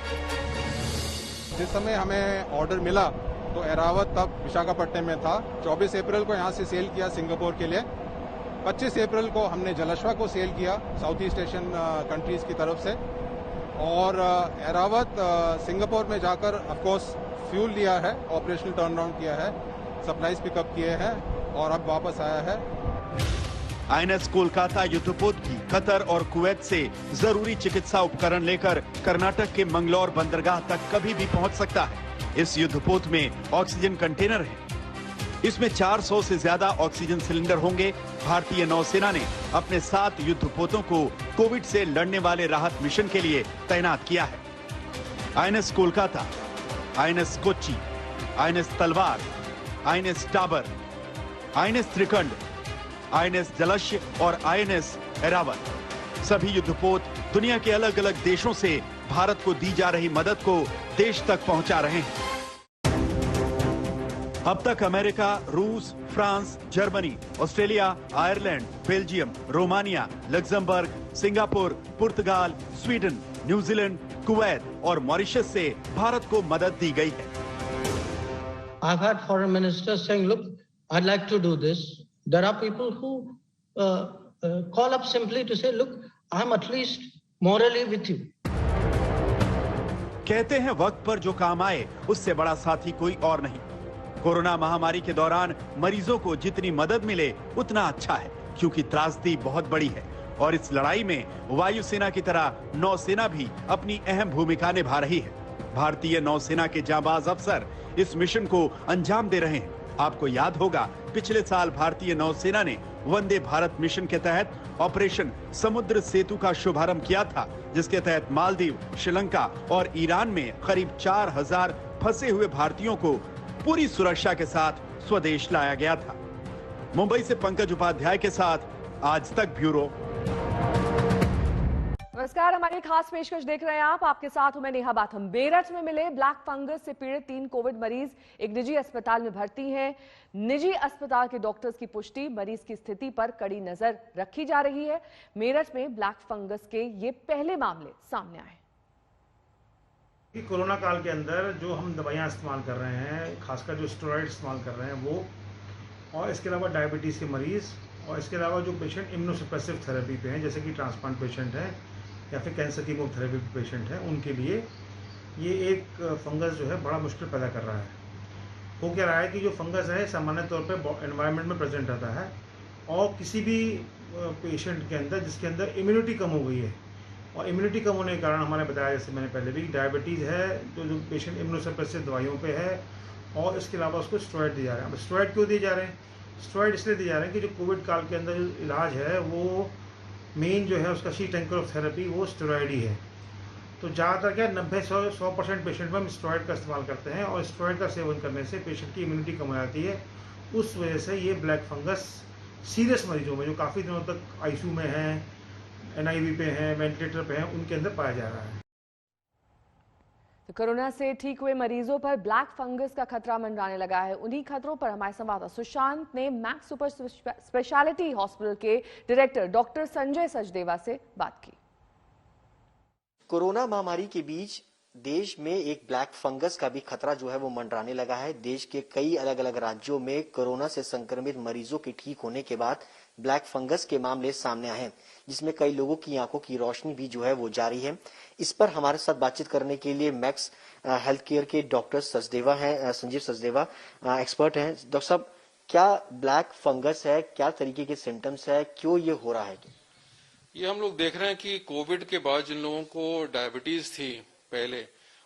जिस समय हमें ऑर्डर मिला तो एरावत तब विशाखापट्टनम में था। 24 अप्रैल को यहाँ से सेल किया सिंगापुर के लिए। 25 अप्रैल को हमने जलाश्वा को सेल किया साउथ ईस्ट एशियन कंट्रीज की तरफ से, और एरावत सिंगापुर में जाकर ऑफकोर्स फ्यूल लिया है, ऑपरेशनल टर्न अराउंड किया है, सप्लाईज पिकअप किए हैं और अब वापस आया है। आईएनएस कोलकाता युद्धपोत की कतर और कुवैत से जरूरी चिकित्सा उपकरण लेकर कर्नाटक के मंगलौर बंदरगाह तक कभी भी पहुंच सकता है। इस युद्धपोत में ऑक्सीजन कंटेनर है। इसमें 400 से ज्यादा ऑक्सीजन सिलेंडर होंगे। भारतीय नौसेना ने अपने 7 युद्धपोतों को कोविड से लड़ने वाले राहत मिशन के लिए तैनात किया है। INS Kolkata, INS Kochi, INS तलवार, आईएनएस टाबर, आईएनएस त्रिकंड, आईएनएस जलश्य और आईएनएस एरावत, सभी युद्धपोत दुनिया के अलग अलग देशों से भारत को दी जा रही मदद को देश तक पहुंचा रहे हैं। अब तक अमेरिका, रूस, France, Germany, Australia, Ireland, Belgium, Romania, Luxembourg, Singapore, पुर्तगाल, स्वीडन, न्यूजीलैंड, कुवैत और मॉरिशस से भारत को मदद दी गई है। I've had foreign ministers saying, look, I'd like to do this. There are people who call up simply to say, look, I'm at least morally with you. कहते हैं वक्त पर जो काम आए उससे बड़ा साथी कोई और नहीं। कोरोना महामारी के दौरान मरीजों को जितनी मदद मिले उतना अच्छा है, क्योंकि त्रासदी बहुत बड़ी है और इस लड़ाई में वायुसेना की तरह नौसेना भी अपनी अहम भूमिका निभा रही है। भारतीय नौसेना के जांबाज अफसर इस मिशन को अंजाम दे रहे हैं। आपको याद होगा, पिछले साल भारतीय नौसेना ने वंदे भारत मिशन के तहत ऑपरेशन समुद्र सेतु का शुभारंभ किया था, जिसके तहत मालदीव, श्रीलंका और ईरान में करीब 4000 फंसे हुए भारतीयों को पूरी सुरक्षा के साथ स्वदेश लाया गया था। मुंबई से पंकज उपाध्याय के साथ आज तक ब्यूरो। नमस्कार, हमारी खास पेशकश देख रहे हैं आप। आपके साथ हूं मैं नेहा बाथम। मेरठ में मिले ब्लैक फंगस से पीड़ित 3 कोविड मरीज एक निजी अस्पताल में भर्ती हैं। निजी अस्पताल के डॉक्टर्स की पुष्टि, मरीज की स्थिति पर कड़ी नजर रखी जा रही है। मेरठ में ब्लैक फंगस के ये पहले मामले सामने आए। कोरोना काल के अंदर जो हम दवाइयाँ इस्तेमाल कर रहे हैं, खासकर जो स्टेरॉइड इस्तेमाल कर रहे हैं वो, और इसके अलावा डायबिटीज़ के मरीज़ और इसके अलावा जो पेशेंट इम्यूनोसप्रेसिव थेरेपी पे हैं, जैसे कि ट्रांसप्लांट पेशेंट हैं या फिर कैंसर कीमोथेरेपी पेशेंट हैं, उनके लिए ये एक फंगस जो है बड़ा मुश्किल पैदा कर रहा है। हो क्या रहा है कि जो फंगस है सामान्य तौर पे एनवायरनमेंट में प्रेजेंट रहता है, और किसी भी पेशेंट के अंदर जिसके अंदर इम्यूनिटी कम हो गई है, और इम्यूनिटी कम होने के कारण हमारे बताया, जैसे मैंने पहले भी, डायबिटीज़ है, जो पेशेंट इम्यूनोसप्रेसिव दवाइयों पे है, और इसके अलावा उसको स्टेरॉइड दिए जा रहे हैं। अब स्टेरॉइड क्यों दिए जा रहे हैं? स्टेरॉइड इसलिए दिए जा रहे हैं कि जो कोविड काल के अंदर जो इलाज है वो मेन जो है उसका शीट एंकर ऑफ थेरेपी वो स्टेरॉइड ही है। तो ज़्यादातर क्या 90-100% पेशेंट में हम स्टेरॉइड का इस्तेमाल करते हैं, और स्टेरॉइड का सेवन करने से पेशेंट की इम्यूनिटी कम हो जाती है। उस वजह से ये ब्लैक फंगस सीरियस मरीजों में जो काफ़ी दिनों तक आईसीयू में हैं, NIV पे हैं, वेंटिलेटर पे हैं, उनके अंदर पाया जा रहा है। तो कोरोना से ठीक हुए मरीजों पर ब्लैक फंगस का खतरा मंडराने लगा है। उन्हीं खतरों पर हमारे संवाददाता सुशांत ने मैक्स सुपर स्पेशलिटी हॉस्पिटल के डायरेक्टर डॉक्टर संजय सचदेवा से बात की। कोरोना महामारी के बीच देश में एक ब्लैक फंगस का भी खतरा जो है वो मंडराने लगा है। देश के कई अलग अलग राज्यों में कोरोना से संक्रमित मरीजों के ठीक होने के बाद ब्लैक फंगस के मामले सामने आए हैं, जिसमें कई लोगों की आंखों की रोशनी भी जो है वो जारी है। इस पर हमारे साथ बातचीत करने के लिए मैक्स हेल्थ केयर के डॉक्टर सचदेवा हैं, संजीव सचदेवा एक्सपर्ट हैं। डॉक्टर साहब, क्या ब्लैक फंगस है, क्या तरीके के सिम्टम्स है, क्यों ये हो रहा है? ये हम लोग देख रहे हैं कि कोविड के बाद जिन लोगों को डायबिटीज थी पहले,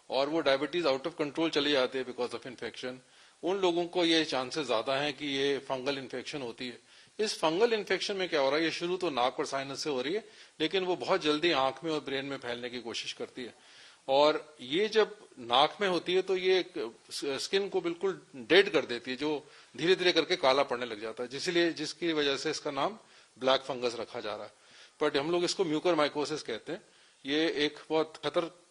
और वो डायबिटीज आउट ऑफ कंट्रोल चली जाती है बिकॉज ऑफ इन्फेक्शन, उन लोगों को ये चांसेस ज्यादा हैं कि ये फंगल इन्फेक्शन होती है। इस फंगल इन्फेक्शन में क्या हो रहा है, ये शुरू तो नाक और साइनस से हो रही है, लेकिन वो बहुत जल्दी आंख में और ब्रेन में फैलने की कोशिश करती है। और ये जब नाक में होती है तो ये स्किन को बिल्कुल डेड कर देती है, जो धीरे धीरे करके काला पड़ने लग जाता है, जिसकी वजह से इसका नाम ब्लैक फंगस रखा जा रहा है। बट हम लोग इसको म्यूकरमाइकोसिस कहते हैं। ये एक बहुत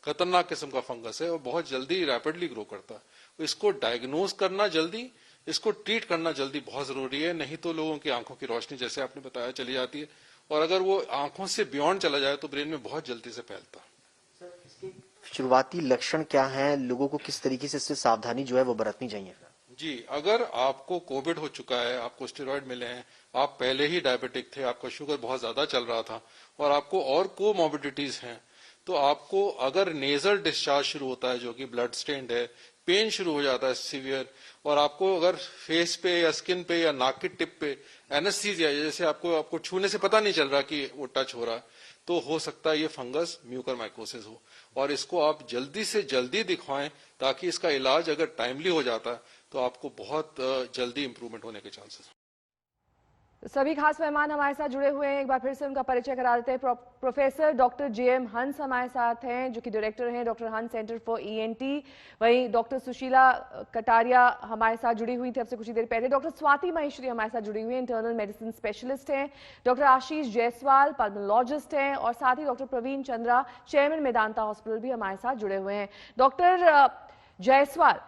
खतरनाक किस्म का फंगस है और बहुत जल्दी रैपिडली ग्रो करता है। इसको डायग्नोज करना जल्दी, इसको ट्रीट करना जल्दी बहुत जरूरी है, नहीं तो लोगों की आंखों की रोशनी, जैसे आपने बताया, चली जाती है, और अगर वो आंखों से बियॉन्ड चला जाए तो ब्रेन में बहुत जल्दी से फैलता है। शुरुआती लक्षण क्या हैं, लोगों को किस तरीके से इससे सावधानी जो है वो बरतनी चाहिए? जी, अगर आपको कोविड हो चुका है, आपको स्टेरॉइड मिले हैं, आप पहले ही डायबिटिक थे, आपका शुगर बहुत ज्यादा चल रहा था, और आपको और कोमॉर्बिडिटीज हैं, तो आपको अगर नेजल डिस्चार्ज शुरू होता है जो कि ब्लड स्टेन्ड है, पेन शुरू हो जाता है सीवियर, और आपको अगर फेस पे या स्किन पे या नाक की टिप पे एनेस्थीसिया, जैसे आपको छूने से पता नहीं चल रहा कि वो टच हो रहा है, तो हो सकता है ये फंगस म्यूकरमाइकोसिस हो। और इसको आप जल्दी से जल्दी दिखवाएं, ताकि इसका इलाज अगर टाइमली हो जाता है तो आपको बहुत जल्दी इंप्रूवमेंट होने के चांसेस। सभी खास मेहमान हमारे साथ जुड़े हुए हैं, एक बार फिर से उनका परिचय करा देते हैं। प्रोफेसर डॉक्टर JM हंस हमारे साथ हैं, जो कि डायरेक्टर हैं डॉक्टर हंस सेंटर फॉर ENT। वहीं डॉक्टर सुशीला कटारिया हमारे साथ जुड़ी हुई थी अब से कुछ ही देर पहले। डॉक्टर स्वाति महेश्वरी हमारे साथ जुड़ी हुई हैं, इंटरनल मेडिसिन स्पेशलिस्ट हैं। डॉक्टर आशीष जायसवाल पल्मोलॉजिस्ट हैं, और साथ ही doctor Praveen Chandra, chairman Medanta hospital भी हमारे साथ जुड़े हुए हैं। डॉक्टर जायसवाल,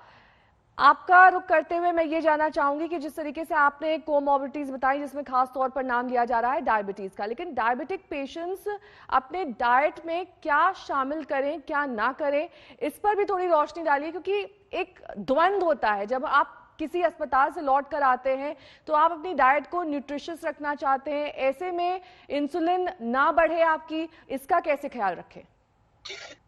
आपका रुख करते हुए मैं ये जानना चाहूंगी कि जिस तरीके से आपने कोमॉर्बिडिटीज बताई, जिसमें खास तौर पर नाम लिया जा रहा है डायबिटीज का, लेकिन डायबिटिक पेशेंट्स अपने डाइट में क्या शामिल करें, क्या ना करें, इस पर भी थोड़ी रोशनी डालिए, क्योंकि एक द्वंद्व होता है। जब आप किसी अस्पताल से लौट कर आते हैं तो आप अपनी डाइट को न्यूट्रिशियस रखना चाहते हैं, ऐसे में इंसुलिन ना बढ़े आपकी, इसका कैसे ख्याल रखें?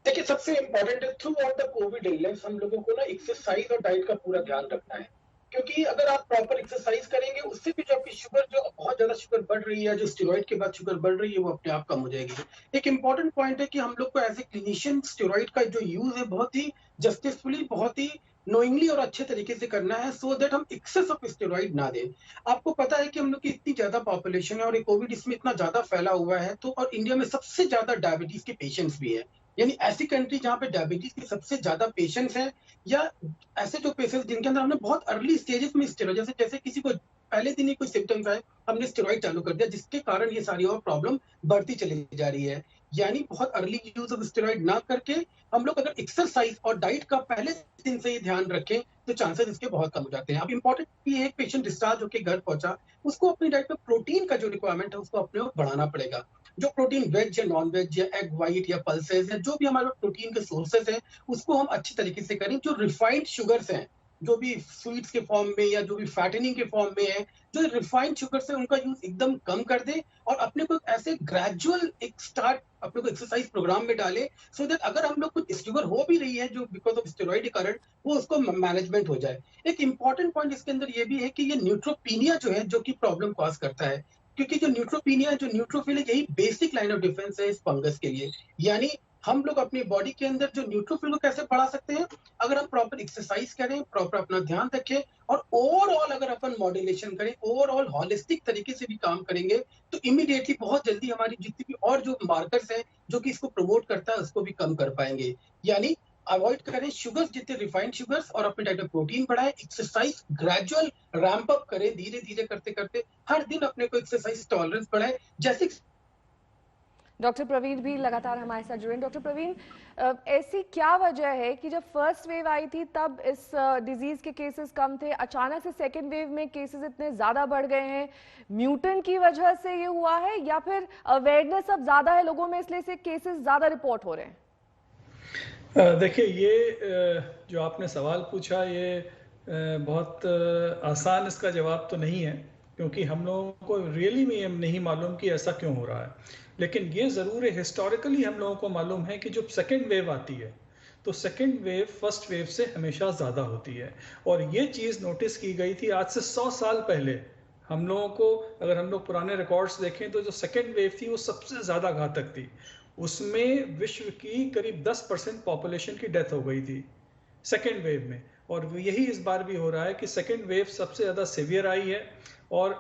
देखिए, सबसे इम्पोर्टेंट है through out the Covid illness हम लोगों को ना एक्सरसाइज और डाइट का पूरा ध्यान रखना है, क्योंकि अगर आप प्रॉपर एक्सरसाइज करेंगे उससे भी जो आपकी शुगर, जो बहुत ज्यादा शुगर बढ़ रही है, जो स्टेरॉइड के बाद शुगर बढ़ रही है, वो अपने आप कम हो जाएगी। एक इम्पोर्टेंट पॉइंट है कि हम लोग को एज ए क्लिनिशियन स्टेरॉइड का जो यूज है बहुत ही जस्टिसफुली, बहुत ही नोइंगली और अच्छे तरीके से करना है, सो दैट हम एक्सेस ऑफ स्टेरॉइड ना दें। आपको पता है कि हम लोग की इतनी ज्यादा पॉपुलेशन है और ये कोविड इसमें इतना ज्यादा फैला हुआ है, तो और इंडिया में सबसे ज्यादा डायबिटीज के पेशेंट्स भी है, यानी ऐसी कंट्री जहां पे डायबिटीज के सबसे ज्यादा पेशेंट्स हैं, या ऐसे जो पेशेंट्स जिनके अंदर हमने बहुत अर्ली स्टेजेस में स्टेरॉइड, जैसे किसी को पहले दिन ही कोई सिम्टम्स आए, हमने स्टेरॉइड चालू कर दिया, जिसके कारण ये सारी और प्रॉब्लम बढ़ती चली जा रही है। यानी बहुत अर्ली यूज ऑफ स्टेरॉइड ना करके हम लोग अगर एक्सरसाइज और डाइट का पहले दिन से ही ध्यान रखें तो चांसेस इसके बहुत कम हो जाते हैं। अब इंपॉर्टेंट ये है, पेशेंट डिस्चार्ज होकर घर पहुंचा, उसको अपनी डाइट में प्रोटीन का जो रिक्वायरमेंट है उसको अपने आप बढ़ाना पड़ेगा। जो प्रोटीन वेज या नॉन वेज या एग व्हाइट या पल्सेस है, जो भी हमारे प्रोटीन के सोर्सेज हैं, उसको हम अच्छी तरीके से करें। जो रिफाइंड शुगर्स हैं, जो भी स्वीट्स के फॉर्म में या जो भी फैटनिंग के फॉर्म में है, जो रिफाइंड शुगर से उनका यूज एकदम कम कर दे और अपने को ऐसे ग्रेजुअल एक स्टार्ट अपने को एक्सरसाइज प्रोग्राम में डाले, सो दैट अगर हम लोग कुछ शुगर हो भी रही है जो बिकॉज ऑफ स्टेरॉइड के कारण, वो उसको मैनेजमेंट हो जाए। एक इंपॉर्टेंट पॉइंट इसके अंदर ये भी है कि ये न्यूट्रोपीनिया जो है, जो कि प्रॉब्लम कॉज करता है, क्योंकि जो न्यूट्रोपीनिया, जो न्यूट्रोफिल है, यही बेसिक लाइन ऑफ डिफेंस है इस फंगस के लिए। यानी हम लोग अपनी बॉडी के अंदर जो न्यूट्रोफिल को कैसे बढ़ा सकते हैं, अगर हम प्रॉपर एक्सरसाइज करें, प्रॉपर अपना ध्यान रखें और ओवरऑल अगर अपन मॉड्यूलेशन करें, ओवरऑल हॉलिस्टिक तरीके से भी काम करेंगे, तो इमीडिएटली बहुत जल्दी हमारी जितनी भी और जो मार्कर्स हैं जो कि इसको प्रमोट करता है, उसको भी कम कर पाएंगे। यानी अवॉइड करें शुगर्स, जितने रिफाइंड शुगर्स, और अपने डाइट में प्रोटीन बढ़ाएं, एक्सरसाइज ग्रेजुअल रैंप अप करें, धीरे धीरे करते करते हर दिन अपने को एक्सरसाइज टॉलरेंस बढ़ाएं। जैसे डॉक्टर प्रवीण भी लगातार हमारे साथ जुड़े। डॉक्टर प्रवीण, ऐसी क्या वजह है कि जब फर्स्ट वेव आई थी तब इस डिजीज के केसेस कम थे, अचानक से सेकेंड वेव में केसेस इतने ज्यादा बढ़ गए हैं? म्यूटेंट की वजह से ये हुआ है या फिर अवेयरनेस अब ज्यादा है लोगों में, इसलिए से केसेस ज्यादा रिपोर्ट हो रहे हैं? देखिए, ये जो आपने सवाल पूछा, ये बहुत आसान इसका जवाब तो नहीं है, क्योंकि हम लोगों को रियली में नहीं मालूम कि ऐसा क्यों हो रहा है। लेकिन ये ज़रूर है, हिस्टोरिकली हम लोगों को मालूम है कि जब सेकेंड वेव आती है तो सेकेंड वेव फर्स्ट वेव से हमेशा ज़्यादा होती है। और ये चीज़ नोटिस की गई थी आज से 100 साल पहले। हम लोगों को, अगर हम लोग पुराने रिकॉर्ड्स देखें तो जो सेकेंड वेव थी वो सबसे ज़्यादा घातक थी। उसमें विश्व की करीब 10% पॉपुलेशन की डेथ हो गई थी सेकेंड वेव में। और यही इस बार भी हो रहा है कि सेकेंड वेव सबसे ज़्यादा सीवियर आई है। और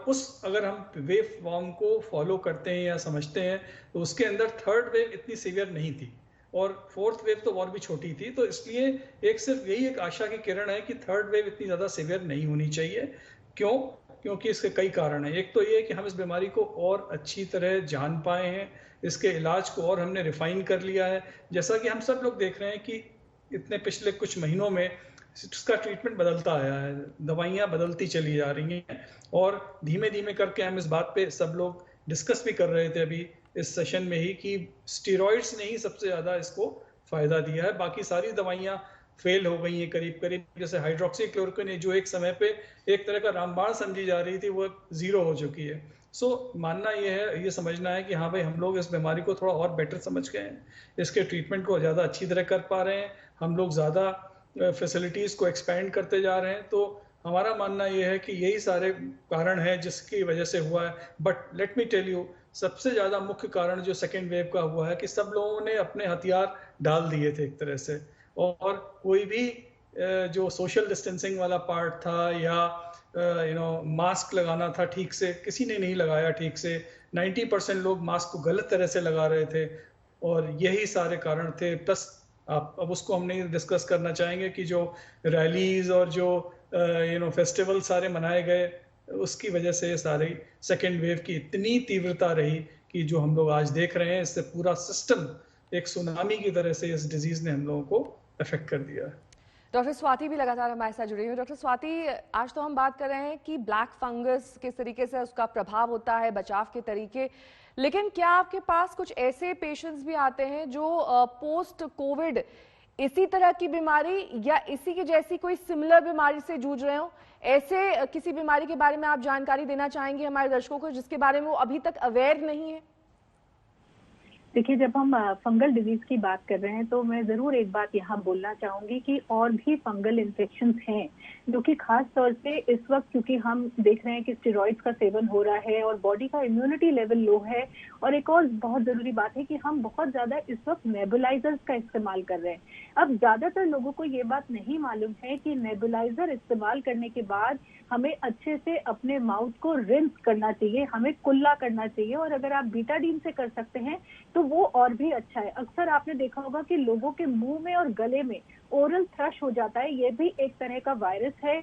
अगर हम वेव फॉर्म को फॉलो करते हैं या समझते हैं तो उसके अंदर थर्ड वेव इतनी सीवियर नहीं थी और फोर्थ वेव तो और भी छोटी थी। तो इसलिए सिर्फ यही एक आशा की किरण है कि थर्ड वेव इतनी ज़्यादा सीवियर नहीं होनी चाहिए। क्यों? क्योंकि इसके कई कारण हैं। एक तो ये कि हम इस बीमारी को और अच्छी तरह जान पाए हैं, इसके इलाज को और हमने रिफाइन कर लिया है। जैसा कि हम सब लोग देख रहे हैं कि इतने पिछले कुछ महीनों में इसका ट्रीटमेंट बदलता आया है, दवाइयाँ बदलती चली जा रही हैं और धीमे धीमे करके हम इस बात पे सब लोग डिस्कस भी कर रहे थे अभी इस सेशन में ही कि स्टीरॉइड्स ने ही सबसे ज़्यादा इसको फ़ायदा दिया है। बाकी सारी दवाइयाँ फेल हो गई हैं करीब करीब। जैसे हाइड्रोक्सीक्लोरोक्विन जो एक समय पे एक तरह का रामबाण समझी जा रही थी, वो ज़ीरो हो चुकी है। मानना ये है, ये समझना है कि हाँ भाई, हम लोग इस बीमारी को थोड़ा और बेटर समझ गए हैं, इसके ट्रीटमेंट को ज़्यादा अच्छी तरह कर पा रहे हैं, हम लोग ज़्यादा फैसिलिटीज़ को एक्सपेंड करते जा रहे हैं। तो हमारा मानना यह है कि यही सारे कारण हैं जिसकी वजह से हुआ है। But let me tell you, सबसे ज़्यादा मुख्य कारण जो सेकेंड वेव का हुआ है कि सब लोगों ने अपने हथियार डाल दिए थे एक तरह से, और कोई भी जो सोशल डिस्टेंसिंग वाला पार्ट था या मास्क लगाना था ठीक से, किसी ने नहीं लगाया ठीक से। 90% लोग मास्क को गलत तरह से लगा रहे थे और यही सारे कारण थे। प्लस अब उसको हम नहीं डिस्कस करना चाहेंगे कि जो रैलीज और जो फेस्टिवल सारे मनाए गए, उसकी वजह से सारी सेकेंड वेव की इतनी तीव्रता रही कि जो हम लोग आज देख रहे हैं, इससे पूरा सिस्टम एक सुनामी की तरह से इस डिजीज ने हम लोगों को अफेक्ट कर दिया है। डॉक्टर स्वाति भी लगातार हमारे साथ जुड़ी हुई। डॉक्टर स्वाति, आज तो हम बात कर रहे हैं कि ब्लैक फंगस किस तरीके से उसका प्रभाव होता है, बचाव के तरीके, लेकिन क्या आपके पास कुछ ऐसे पेशेंट्स भी आते हैं जो पोस्ट कोविड इसी तरह की बीमारी या इसी की जैसी कोई सिमिलर बीमारी से जूझ रहे हो? ऐसे किसी बीमारी के बारे में आप जानकारी देना चाहेंगे हमारे दर्शकों को जिसके बारे में वो अभी तक अवेयर नहीं है? देखिए, जब हम फंगल डिजीज की बात कर रहे हैं तो मैं जरूर एक बात यहाँ बोलना चाहूंगी कि और भी फंगल इन्फेक्शंस हैं जो कि खास तौर से इस वक्त, क्योंकि हम देख रहे हैं कि स्टेरॉइड्स का सेवन हो रहा है और बॉडी का इम्यूनिटी लेवल लो है। और एक और बहुत जरूरी बात है कि हम बहुत ज्यादा इस वक्त नेबुलाइजर्स का इस्तेमाल कर रहे हैं। अब ज्यादातर लोगों को ये बात नहीं मालूम है कि नेबुलाइजर इस्तेमाल करने के बाद हमें अच्छे से अपने माउथ को रिंस करना चाहिए, हमें कुल्ला करना चाहिए, और अगर आप बीटाडीन से कर सकते हैं तो वो और भी अच्छा है। अक्सर आपने देखा होगा कि लोगों के मुंह में और गले में ओरल थ्रश हो जाता है, ये भी एक तरह का वायरस है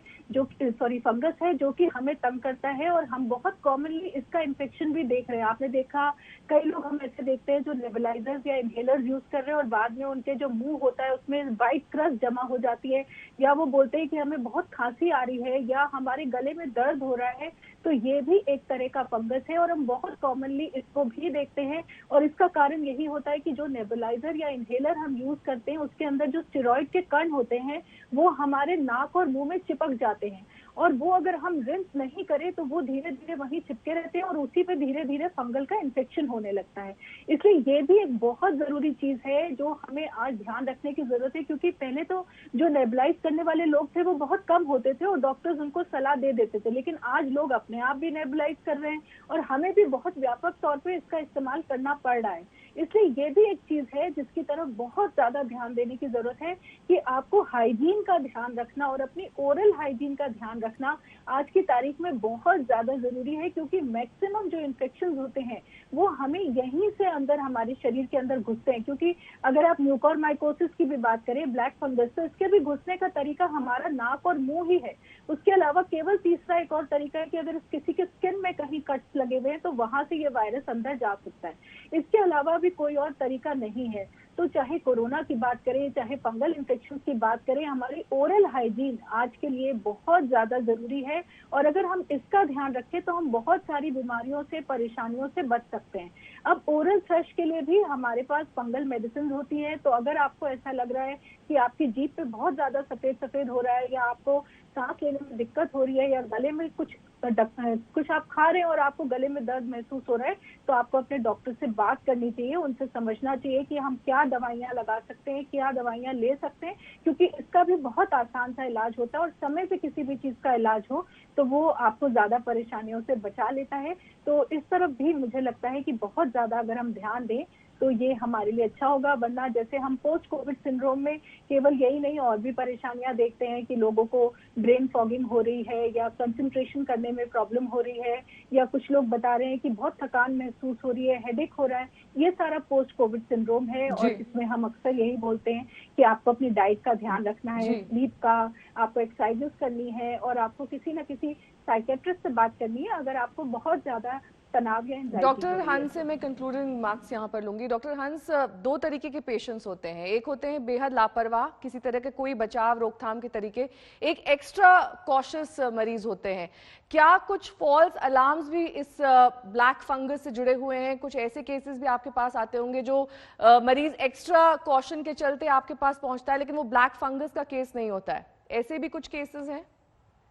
फंगस है जो कि हमें तंग करता है और हम बहुत कॉमनली इसका इन्फेक्शन भी देख रहे हैं। आपने देखा कई लोग हम ऐसे देखते हैं जो नेबुलाइजर्स या इनहेलर्स यूज कर रहे हैं और बाद में उनके जो मुंह होता है उसमें वाइट क्रस्ट जमा हो जाती है, या वो बोलते हैं कि हमें बहुत खांसी आ रही है या हमारे हमारे गले में दर्द हो रहा है, तो ये भी एक तरह का फंगस है और हम बहुत कॉमनली इसको भी देखते हैं। और इसका कारण यही होता है कि जो नेबुलाइजर या इनहेलर हम यूज करते हैं उसके अंदर जो स्टेरॉइड के कण होते हैं वो हमारे नाक और मुंह में चिपक जाते हैं, और वो अगर हम रिंस नहीं करें तो वो धीरे धीरे वहीं चिपके रहते हैं और उसी पे धीरे धीरे फंगल का इन्फेक्शन होने लगता है। इसलिए ये भी एक बहुत जरूरी चीज है जो हमें आज ध्यान रखने की जरूरत है, क्योंकि पहले तो जो नेबुलाइज करने वाले लोग थे वो बहुत कम होते थे और डॉक्टर्स उनको सलाह दे देते थे, लेकिन आज लोग अपने आप भी नेबुलाइज कर रहे हैं और हमें भी बहुत व्यापक तौर पे इसका इस्तेमाल करना पड़ रहा है। इसलिए ये भी एक चीज है जिसकी तरफ बहुत ज्यादा ध्यान देने की जरूरत है कि आपको हाइजीन का ध्यान रखना और अपनी ओरल हाइजीन का ध्यान रखना आज की तारीख में बहुत ज्यादा जरूरी है, क्योंकि मैक्सिमम जो इन्फेक्शन होते हैं वो हमें यहीं से अंदर हमारे शरीर के अंदर घुसते हैं। क्योंकि अगर आप म्यूकोरमाइकोसिस की भी बात करें, ब्लैक फंगस, तो इसके भी घुसने का तरीका हमारा नाक और मुंह ही है। उसके अलावा केवल तीसरा एक और तरीका है कि अगर किसी के स्किन में कहीं कट्स लगे हुए हैं तो वहां से ये वायरस अंदर जा सकता है। इसके अलावा भी कोई और तरीका नहीं है। तो चाहे कोरोना की बात करें, चाहे फंगल इन्फेक्शन की बात करें, हमारी ओरल हाइजीन आज के लिए बहुत ज्यादा जरूरी है, और अगर हम इसका ध्यान रखें तो हम बहुत सारी बीमारियों से, परेशानियों से बच सकते हैं। अब ओरल थ्रश के लिए भी हमारे पास फंगल मेडिसिन होती है, तो अगर आपको ऐसा लग रहा है कि आपकी जीभ पे बहुत ज्यादा सफेद सफेद हो रहा है, या आपको सांस लेने में दिक्कत हो रही है, या गले में कुछ आप खा रहे हैं और आपको गले में दर्द महसूस हो रहा है, तो आपको अपने डॉक्टर से बात करनी चाहिए, उनसे समझना चाहिए कि हम क्या दवाइयां लगा सकते हैं, क्या दवाइयां ले सकते हैं, क्योंकि इसका भी बहुत आसान सा इलाज होता है और समय से किसी भी चीज का इलाज हो तो वो आपको ज्यादा परेशानियों से बचा लेता है। तो इस तरफ भी मुझे लगता है कि बहुत ज्यादा अगर हम ध्यान दें तो ये हमारे लिए अच्छा होगा। वरना जैसे हम पोस्ट कोविड सिंड्रोम में केवल यही नहीं और भी परेशानियां देखते हैं कि लोगों को ब्रेन फॉगिंग हो रही है, या कंसंट्रेशन करने में प्रॉब्लम हो रही है, या कुछ लोग बता रहे हैं कि बहुत थकान महसूस हो रही है, हेडेक हो रहा है। ये सारा पोस्ट कोविड सिंड्रोम है, और इसमें हम अक्सर यही बोलते हैं कि आपको अपनी डाइट का ध्यान रखना है, स्लीप का, आपको एक्सरसाइजेस करनी है, और आपको किसी न किसी साइकेट्रिस्ट से बात करनी है अगर आपको बहुत ज्यादा तनाव या एंजाइटी। डॉक्टर हंस से मैं कंक्लूडिंग मार्क्स यहाँ पर लूंगी। डॉक्टर हंस, दो तरीके के पेशेंट्स होते हैं, एक होते हैं बेहद लापरवाह, किसी तरह के कोई बचाव रोकथाम के तरीके, एक एक्स्ट्रा कॉशियस मरीज होते हैं। क्या कुछ फॉल्स अलार्म्स भी इस ब्लैक फंगस से जुड़े हुए हैं? कुछ ऐसे केसेस भी आपके पास आते होंगे जो मरीज एक्स्ट्रा कॉशन के चलते आपके पास पहुंचता है लेकिन वो ब्लैक फंगस का केस नहीं होता है, ऐसे भी कुछ केसेस हैं?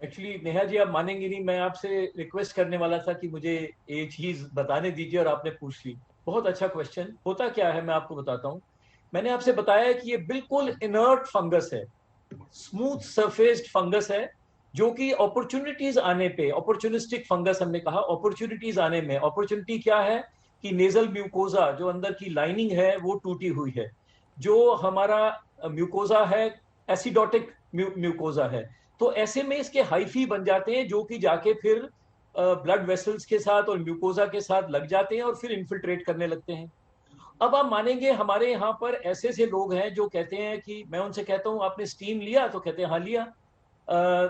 एक्चुअली नेहा जी, आप मानेंगी नहीं, मैं आपसे रिक्वेस्ट करने वाला था कि मुझे ये चीज बताने दीजिए और आपने पूछ ली। बहुत अच्छा क्वेश्चन। होता क्या है मैं आपको बताता हूँ। मैंने आपसे बताया कि ये बिल्कुल इनर्ट फंगस है, स्मूथ सरफेस्ड फंगस है, जो कि अपॉर्चुनिटीज आने पे, अपॉर्चुनिस्टिक फंगस हमने कहा, अपॉर्चुनिटीज आने में, अपॉर्चुनिटी क्या है कि नेजल म्यूकोजा, जो अंदर की लाइनिंग है वो टूटी हुई है, जो हमारा म्यूकोजा है एसिडोटिक म्यूकोजा है, तो ऐसे में इसके हाइफी बन जाते हैं जो कि जाके फिर ब्लड वेसल्स के साथ और म्यूकोजा के साथ लग जाते हैं और फिर इन्फिल्ट्रेट करने लगते हैं। अब आप मानेंगे हमारे यहाँ पर ऐसे से लोग हैं जो कहते हैं कि मैं उनसे कहता हूँ आपने स्टीम लिया, तो कहते हैं हाँ लिया।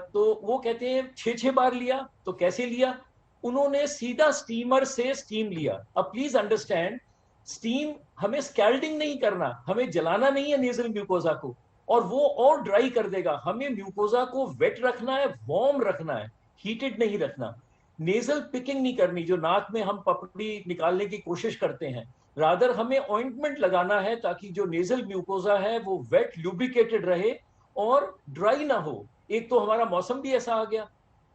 तो वो कहते हैं 6 बार लिया, तो कैसे लिया? उन्होंने सीधा स्टीमर से स्टीम लिया। अब प्लीज अंडरस्टैंड, स्टीम हमें स्कैल्डिंग नहीं करना, हमें जलाना नहीं है नेजल म्यूकोजा को, और वो और ड्राई कर देगा। हमें म्यूकोजा को वेट रखना है, वार्म रखना है, हीटेड नहीं रखना। नेजल पिकिंग नहीं करनी, जो नाक में हम पपड़ी निकालने की कोशिश करते हैं। रादर हमें ऑइंटमेंट लगाना है ताकि जो नेजल म्यूकोजा है वो वेट लुब्रिकेटेड रहे और ड्राई ना हो। एक तो हमारा मौसम भी ऐसा आ गया,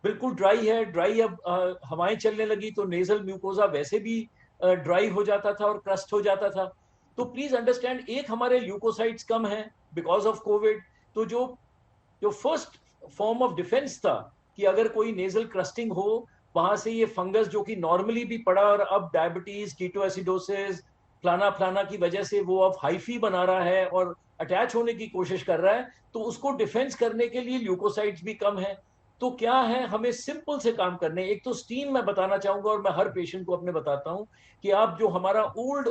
बिल्कुल ड्राई है, ड्राई अब हवाएं चलने लगी तो नेजल म्यूकोजा वैसे भी ड्राई हो जाता था और क्रस्ट हो जाता था। तो प्लीज अंडरस्टैंड, एक हमारे ल्यूकोसाइट्स कम है बिकॉज ऑफ कोविड। तो जो फर्स्ट फॉर्म ऑफ डिफेंस था कि अगर कोई नेजल क्रस्टिंग हो, वहां से ये फंगस जो कि नॉर्मली भी पड़ा और अब डायबिटीज, कीटोएसिडोसिस, फलाना की वजह से वो अब हाइफी बना रहा है और अटैच होने की कोशिश कर रहा है, तो उसको डिफेंस करने के लिए ल्यूकोसाइट्स भी कम है। तो क्या है, हमें सिंपल से काम करने। एक तो स्टीम मैं बताना चाहूंगा और मैं हर पेशेंट को अपने बताता हूं कि आप जो हमारा ओल्ड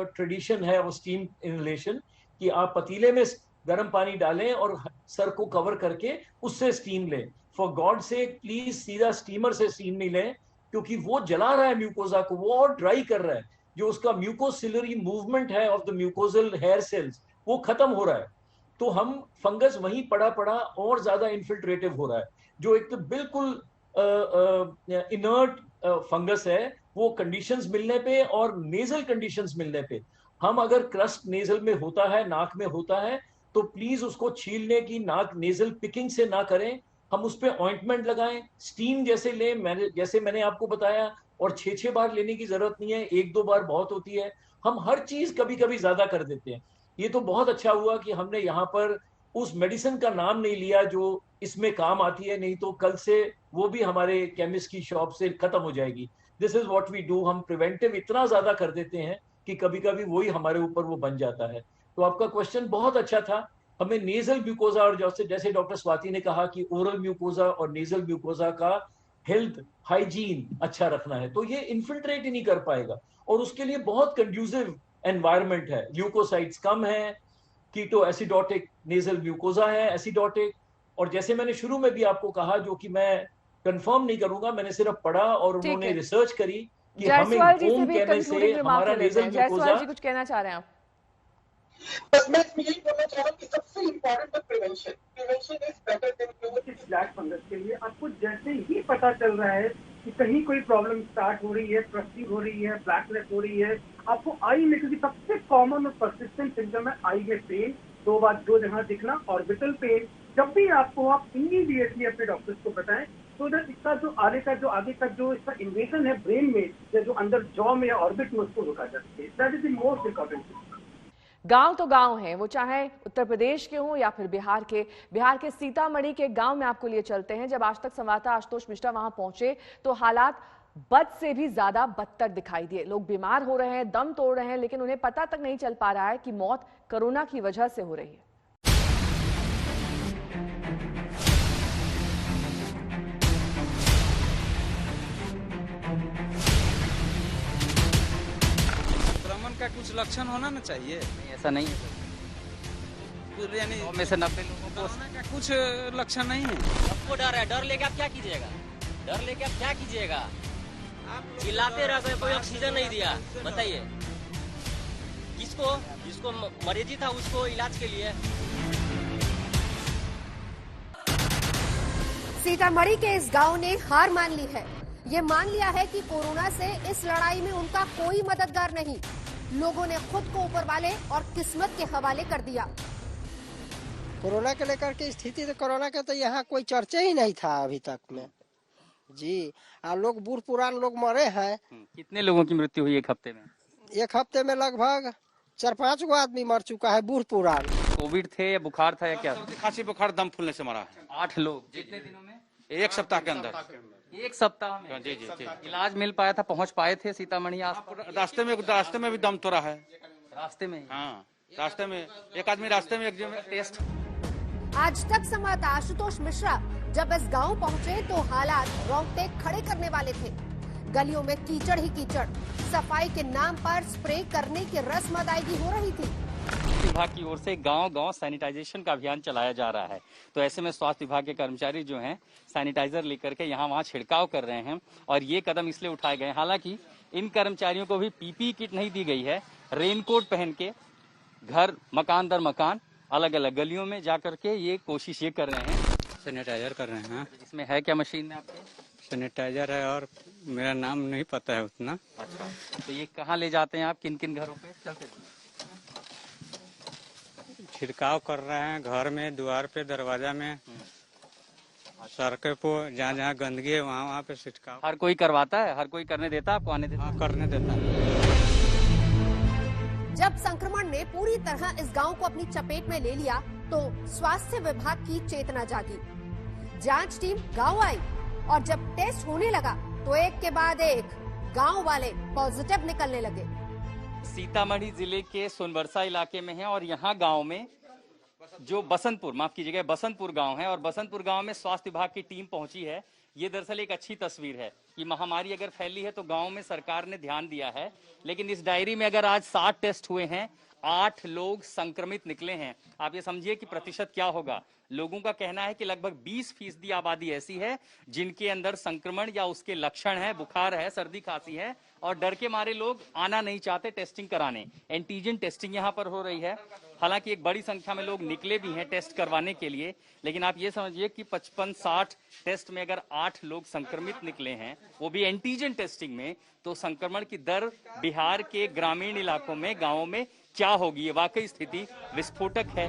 ट्रेडिशन है वो स्टीम इनहेलेशन, कि आप पतीले में गर्म पानी डालें और सर को कवर करके उससे स्टीम लें। फॉर गॉड से प्लीज सीधा स्टीमर से स्टीम नहीं लें, क्योंकि वो जला रहा है म्यूकोजा को, वो और ड्राई कर रहा है। जो उसका म्यूकोसिलरी मूवमेंट है of the mucosal hair cells वो खत्म हो रहा है। तो हम फंगस वहीं पड़ा और ज्यादा इन्फिल्ट्रेटिव हो रहा है, जो एक तो बिल्कुल इनर्ट फंगस है, वो कंडीशंस मिलने पे और नेजल कंडीशंस मिलने पे, हम अगर क्रस्ट नेजल में होता है, नाक में होता है, तो प्लीज उसको छीलने की, नाक नेजल पिकिंग से ना करें, हम उस पर ऑइंटमेंट लगाएं, स्टीम जैसे लें, जैसे मैंने आपको बताया, और 6 बार लेने की जरूरत नहीं है, 1-2 बार बहुत होती है। हम हर चीज कभी कभी ज्यादा कर देते हैं। ये तो बहुत अच्छा हुआ कि हमने यहाँ पर उस मेडिसिन का नाम नहीं लिया जो इसमें काम आती है, नहीं तो कल से वो भी हमारे केमिस्ट की शॉप से खत्म हो जाएगी। This is what we do. हम प्रिवेंटिव इतना ज्यादा कर देते हैं कि कभी कभी वही हमारे ऊपर वो बन जाता है। तो आपका क्वेश्चन बहुत अच्छा था। हमें नेजल म्यूकोजा, और जैसे डॉक्टर स्वाति ने कहा कि ओरल म्यूकोजा और नेजल म्यूकोजा का हेल्थ हाइजीन अच्छा रखना है, तो ये इन्फिल्ट्रेट ही नहीं कर पाएगा, और उसके लिए बहुत कंड्यूसिव एनवायरनमेंट है। ल्यूकोसाइट्स कम है, कीटो एसिडोटिक नेजल म्यूकोजा है, एसिडोटिक, और जैसे मैंने शुरू में भी आपको कहा, जो कि मैं कंफर्म नहीं करूंगा, मैंने सिर्फ पढ़ा और उन्होंने रिसर्च करी कि हमें ओम कहने से हमारा नेजल म्यूकोजा। कुछ कहना चाह रहे हैं आप? बस मैं इसमें यही बोलना चाह रहा हूँ कि सबसे इम्पोर्टेंट है prevention. Prevention is better than cure. इस ब्लैक फंगस के लिए आपको जैसे ही पता चल रहा है कि कहीं कोई प्रॉब्लम स्टार्ट हो रही है, फ्रस्टिंग हो रही है, ब्लैकनेस हो रही है, आपको आई में, क्योंकि सबसे कॉमन और परसिस्टेंट सिम्टम है आई में पेन, 2 बार 2 जगह दिखना, ऑर्बिटल पेन। जब भी आपको, आप इमीडिएटली अपने डॉक्टर्स को बताएं, तो इसका जो आगे का जो इसका इन्वेजन है ब्रेन में, या जो अंदर जॉ में या ऑर्बिट में, उसको रोका जा सके। That is the most important. गांव तो गांव हैं, वो चाहे उत्तर प्रदेश के हों या फिर बिहार के सीतामढ़ी के गांव में आपको लिए चलते हैं। जब आज तक संवाददाता आशुतोष मिश्रा वहां पहुंचे तो हालात बद से भी ज्यादा बदतर दिखाई दिए। लोग बीमार हो रहे हैं, दम तोड़ रहे हैं, लेकिन उन्हें पता तक नहीं चल पा रहा है कि मौत कोरोना की वजह से हो रही है। का कुछ लक्षण होना ना चाहिए। नहीं, ऐसा नहीं है, यानी में से 90 लोगों को का कुछ लक्षण नहीं है। आपको डर है, डर लेके आप क्या कीजिएगा? डर लेके आप क्या कीजिएगा? आप चिल्लाते रह गए, कोई ऑक्सीजन नहीं दिया, बताइए किसको? जिसको मरीजी था उसको इलाज के लिए। सीतामढ़ी के इस गांव ने हार मान ली है। ये मान लिया है कि कोरोना से इस लड़ाई में उनका कोई मददगार नहीं। लोगों ने खुद को ऊपर वाले और किस्मत के हवाले कर दिया। कोरोना के लेकर के स्थिति, तो कोरोना का तो यहाँ कोई चर्चा ही नहीं था अभी तक में जी। लोग बूढ़ पुरान लोग मरे हैं। कितने लोगों की मृत्यु हुई एक हफ्ते में? एक हफ्ते में लगभग 4-5 गो आदमी मर चुका है, बूढ़ पुरान। कोविड थे या बुखार था या क्या? खांसी बुखार दम फूलने से मरा है। 8 लोग कितने दिनों में? 1 सप्ताह के अंदर। 1 सप्ताह में? जी जी जी। इलाज मिल पाया था? पहुंच पाए थे सीतामढ़ी? रास्ते में भी दम तोड़ा है। रास्ते में? हाँ, रास्ते में एक आदमी, रास्ते में एक टेस्ट। आज तक संवाददाता आशुतोष मिश्रा जब इस गांव पहुंचे तो हालात रोंगटे खड़े करने वाले थे। गलियों में कीचड़ ही कीचड़, सफाई के नाम पर स्प्रे करने की रस्म अदायगी हो रही थी। विभाग की ओर से गांव-गांव सैनिटाइजेशन का अभियान चलाया जा रहा है, तो ऐसे में स्वास्थ्य विभाग के कर्मचारी जो हैं सैनिटाइजर लेकर के यहाँ वहाँ छिड़काव कर रहे हैं, और ये कदम इसलिए उठाए गए। हालांकि इन कर्मचारियों को भी पीपीई किट नहीं दी गई है। रेनकोट पहन के घर, मकान दर मकान, अलग अलग गलियों में जा करके ये कोशिश ये कर रहे हैं, सैनिटाइजर कर रहे हैं। इसमें है क्या मशीन में आपके? सैनिटाइजर है, और मेरा नाम नहीं पता है उतना। अच्छा, तो ये कहाँ ले जाते हैं आप? किन किन घरों पे चलते? छिड़काव कर रहे हैं, घर में, द्वार पे, दरवाजा में, सड़कों पे, जहाँ जहाँ गंदगी है वहाँ वहाँ पे छिड़काव। हर कोई करवाता है? हर कोई करने देता है आपको? आने देता? करने देता है। जब संक्रमण ने पूरी तरह इस गांव को अपनी चपेट में ले लिया तो स्वास्थ्य विभाग की चेतना जागी। जांच टीम गांव आई और जब टेस्ट होने लगा तो एक के बाद एक गांव वाले पॉजिटिव निकलने लगे। सीतामढ़ी जिले के सोनबरसा इलाके में है, और यहाँ गांव में जो बसंतपुर, माफ कीजिएगा, बसंतपुर गांव है, और बसंतपुर गांव में स्वास्थ्य विभाग की टीम पहुंची है। ये दरअसल एक अच्छी तस्वीर है। कि महामारी अगर फैली है तो गांव में सरकार ने ध्यान दिया है, लेकिन इस डायरी में अगर आज 60 टेस्ट हुए हैं, 8 लोग संक्रमित निकले हैं। आप ये समझिए कि प्रतिशत क्या होगा। लोगों का कहना है कि लगभग 20% आबादी ऐसी है जिनके अंदर संक्रमण या उसके लक्षण है, बुखार है, सर्दी खांसी है, और डर के मारे लोग आना नहीं चाहते टेस्टिंग कराने। एंटीजन टेस्टिंग यहाँ पर हो रही है। हालांकि एक बड़ी संख्या में लोग निकले भी हैं टेस्ट करवाने के लिए, लेकिन आप ये समझिए कि 55-60 टेस्ट में अगर 8 लोग संक्रमित निकले हैं, वो भी एंटीजन टेस्टिंग में, तो संक्रमण की दर बिहार के ग्रामीण इलाकों में, गांवों में क्या होगी? ये वाकई स्थिति विस्फोटक है।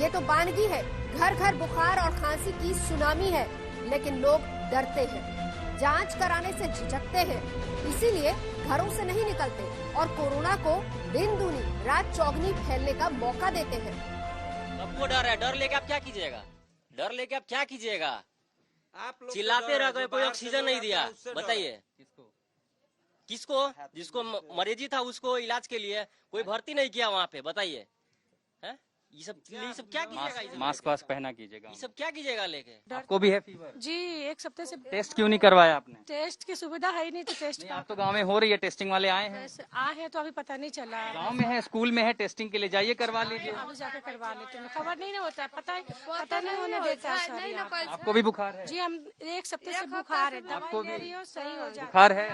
ये तो बानगी है, घर घर बुखार और खांसी की सुनामी है, लेकिन लोग डरते हैं, जांच कराने से झिझकते हैं, इसीलिए घरों से नहीं निकलते और कोरोना को दिन दूनी रात चौगनी फैलने का मौका देते हैं। सबको डर है, डर लेके आप क्या कीजिएगा? डर लेके आप क्या कीजिएगा? आप चिल्लाते रह गए, कोई ऑक्सीजन नहीं दिया, बताइए किसको? जिसको मरीजी था उसको इलाज के लिए कोई भर्ती नहीं किया वहाँ पे, बताइए ये सब क्या कीजिएगा? मास्क वास्क पहना कीजिएगा। ये सब क्या कीजिएगा लेके? आपको भी है फीवर? जी, 1 हफ्ते से। टेस्ट क्यों नहीं करवाया आपने? टेस्ट की सुविधा है ही नहीं, तो टेस्ट आप तो गांव में हो रही है, टेस्टिंग वाले आए हैं। आए हैं तो अभी पता नहीं चला। गांव में है, स्कूल में है, टेस्टिंग के लिए जाइए करवा लीजिए। अभी जाकर करवा लेते हैं, खबर नहीं होता, पता नहीं होने देता। आपको भी बुखार है? जी, हम 1 हफ्ते से बुखार है, दवाई ले रही हो, सही हो जाता। बुखार है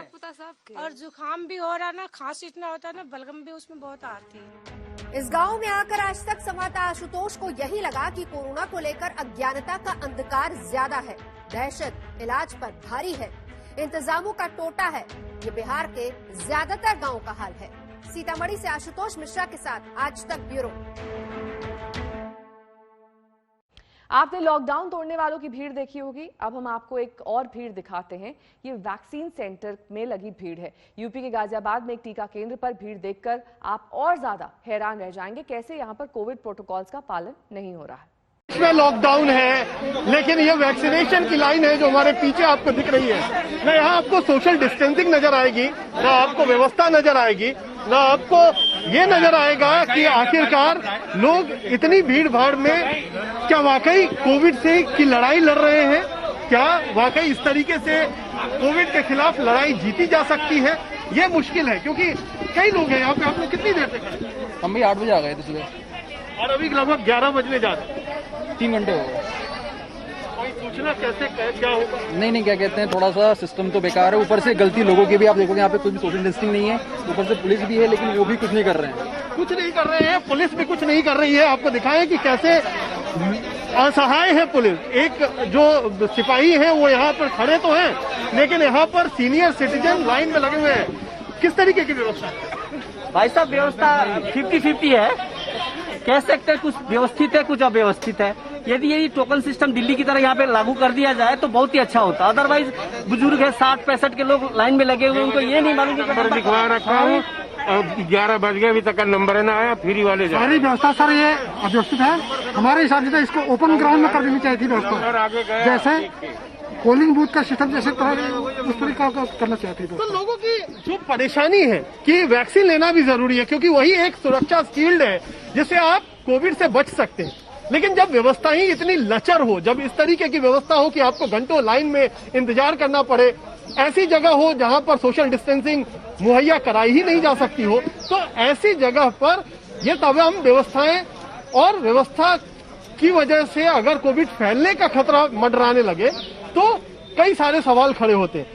और जुकाम भी हो रहा ना, खांसी इतना होता है ना, बलगम भी उसमें बहुत आती है। इस गांव में आकर आज तक संवाददाता आशुतोष को यही लगा कि कोरोना को लेकर अज्ञानता का अंधकार ज्यादा है, दहशत इलाज पर भारी है, इंतजामों का टोटा है। ये बिहार के ज्यादातर गांवों का हाल है। सीतामढ़ी से आशुतोष मिश्रा के साथ आज तक ब्यूरो। आपने लॉकडाउन तोड़ने वालों की भीड़ देखी होगी, अब हम आपको एक और भीड़ दिखाते हैं। ये वैक्सीन सेंटर में लगी भीड़ है। यूपी के गाजियाबाद में एक टीका केंद्र पर भीड़ देखकर आप और ज्यादा हैरान रह जाएंगे कैसे यहाँ पर कोविड प्रोटोकॉल्स का पालन नहीं हो रहा है। इसमें लॉकडाउन है, लेकिन ये वैक्सीनेशन की लाइन है जो हमारे पीछे आपको दिख रही है। ना यहाँ आपको सोशल डिस्टेंसिंग नजर आएगी, ना आपको व्यवस्था नजर आएगी, ना आपको ये नजर आएगा कि आखिरकार लोग इतनी भीड़ भाड़ में क्या वाकई कोविड से की लड़ाई लड़ रहे हैं, क्या वाकई इस तरीके से कोविड के खिलाफ लड़ाई जीती जा सकती है। ये मुश्किल है क्योंकि कई लोग हैं यहाँ पे। आपने कितनी देर तक? हम भी 8 बजे आ गए थे सुबह और अभी लगभग 11 बजने जा रहे हैं। 3 घंटे हो गए। कोई सूचना कैसे क्या होगा? नहीं, क्या कहते हैं, थोड़ा सा सिस्टम तो बेकार है। ऊपर से गलती लोगों की भी, आप देखोगे यहाँ पे कोई भी सोशल डिस्टेंसिंग नहीं है। ऊपर से पुलिस भी है, लेकिन वो भी कुछ नहीं कर रहे हैं। कुछ नहीं कर रहे हैं, पुलिस भी कुछ नहीं कर रही है। आपको दिखाएं कि कैसे असहाय है पुलिस। एक जो सिपाही है वो यहाँ पर खड़े तो हैं, लेकिन यहाँ पर सीनियर सिटीजन लाइन में लगे हुए हैं। किस तरीके की व्यवस्था है? भाई साहब, व्यवस्था 50-50 है, कह सकते हैं। कुछ व्यवस्थित है, कुछ अव्यवस्थित है। यदि टोकन सिस्टम दिल्ली की तरह यहाँ पे लागू कर दिया जाए तो बहुत ही अच्छा होता। अदरवाइज बुजुर्ग है, 60-65 के लोग लाइन में लगे हुए, उनको ये नहीं मालूम कि लिखवा रखा हूँ। 11 बज गए, अभी तक नंबर ना आया। फ्री वाले सारी व्यवस्था सर ये अव्यवस्थित है। हमारे हिसाब से तो इसको ओपन ग्राउंड में कर देनी चाहिए थी व्यवस्था। जैसे पोलिंग बूथ का सिस्टम जैसे उस तरीका करना चाहिए था। तो लोगों की जो परेशानी है कि वैक्सीन लेना भी जरूरी है, क्योंकि वही एक सुरक्षा शील्ड है जिससे आप कोविड से बच सकते हैं। लेकिन जब व्यवस्था ही इतनी लचर हो, जब इस तरीके की व्यवस्था हो कि आपको घंटों लाइन में इंतजार करना पड़े, ऐसी जगह हो जहां पर सोशल डिस्टेंसिंग मुहैया कराई ही नहीं जा सकती हो, तो ऐसी जगह पर ये तमाम व्यवस्थाएं और व्यवस्था की वजह से अगर कोविड फैलने का खतरा मंडराने लगे तो कई सारे सवाल खड़े होते हैं।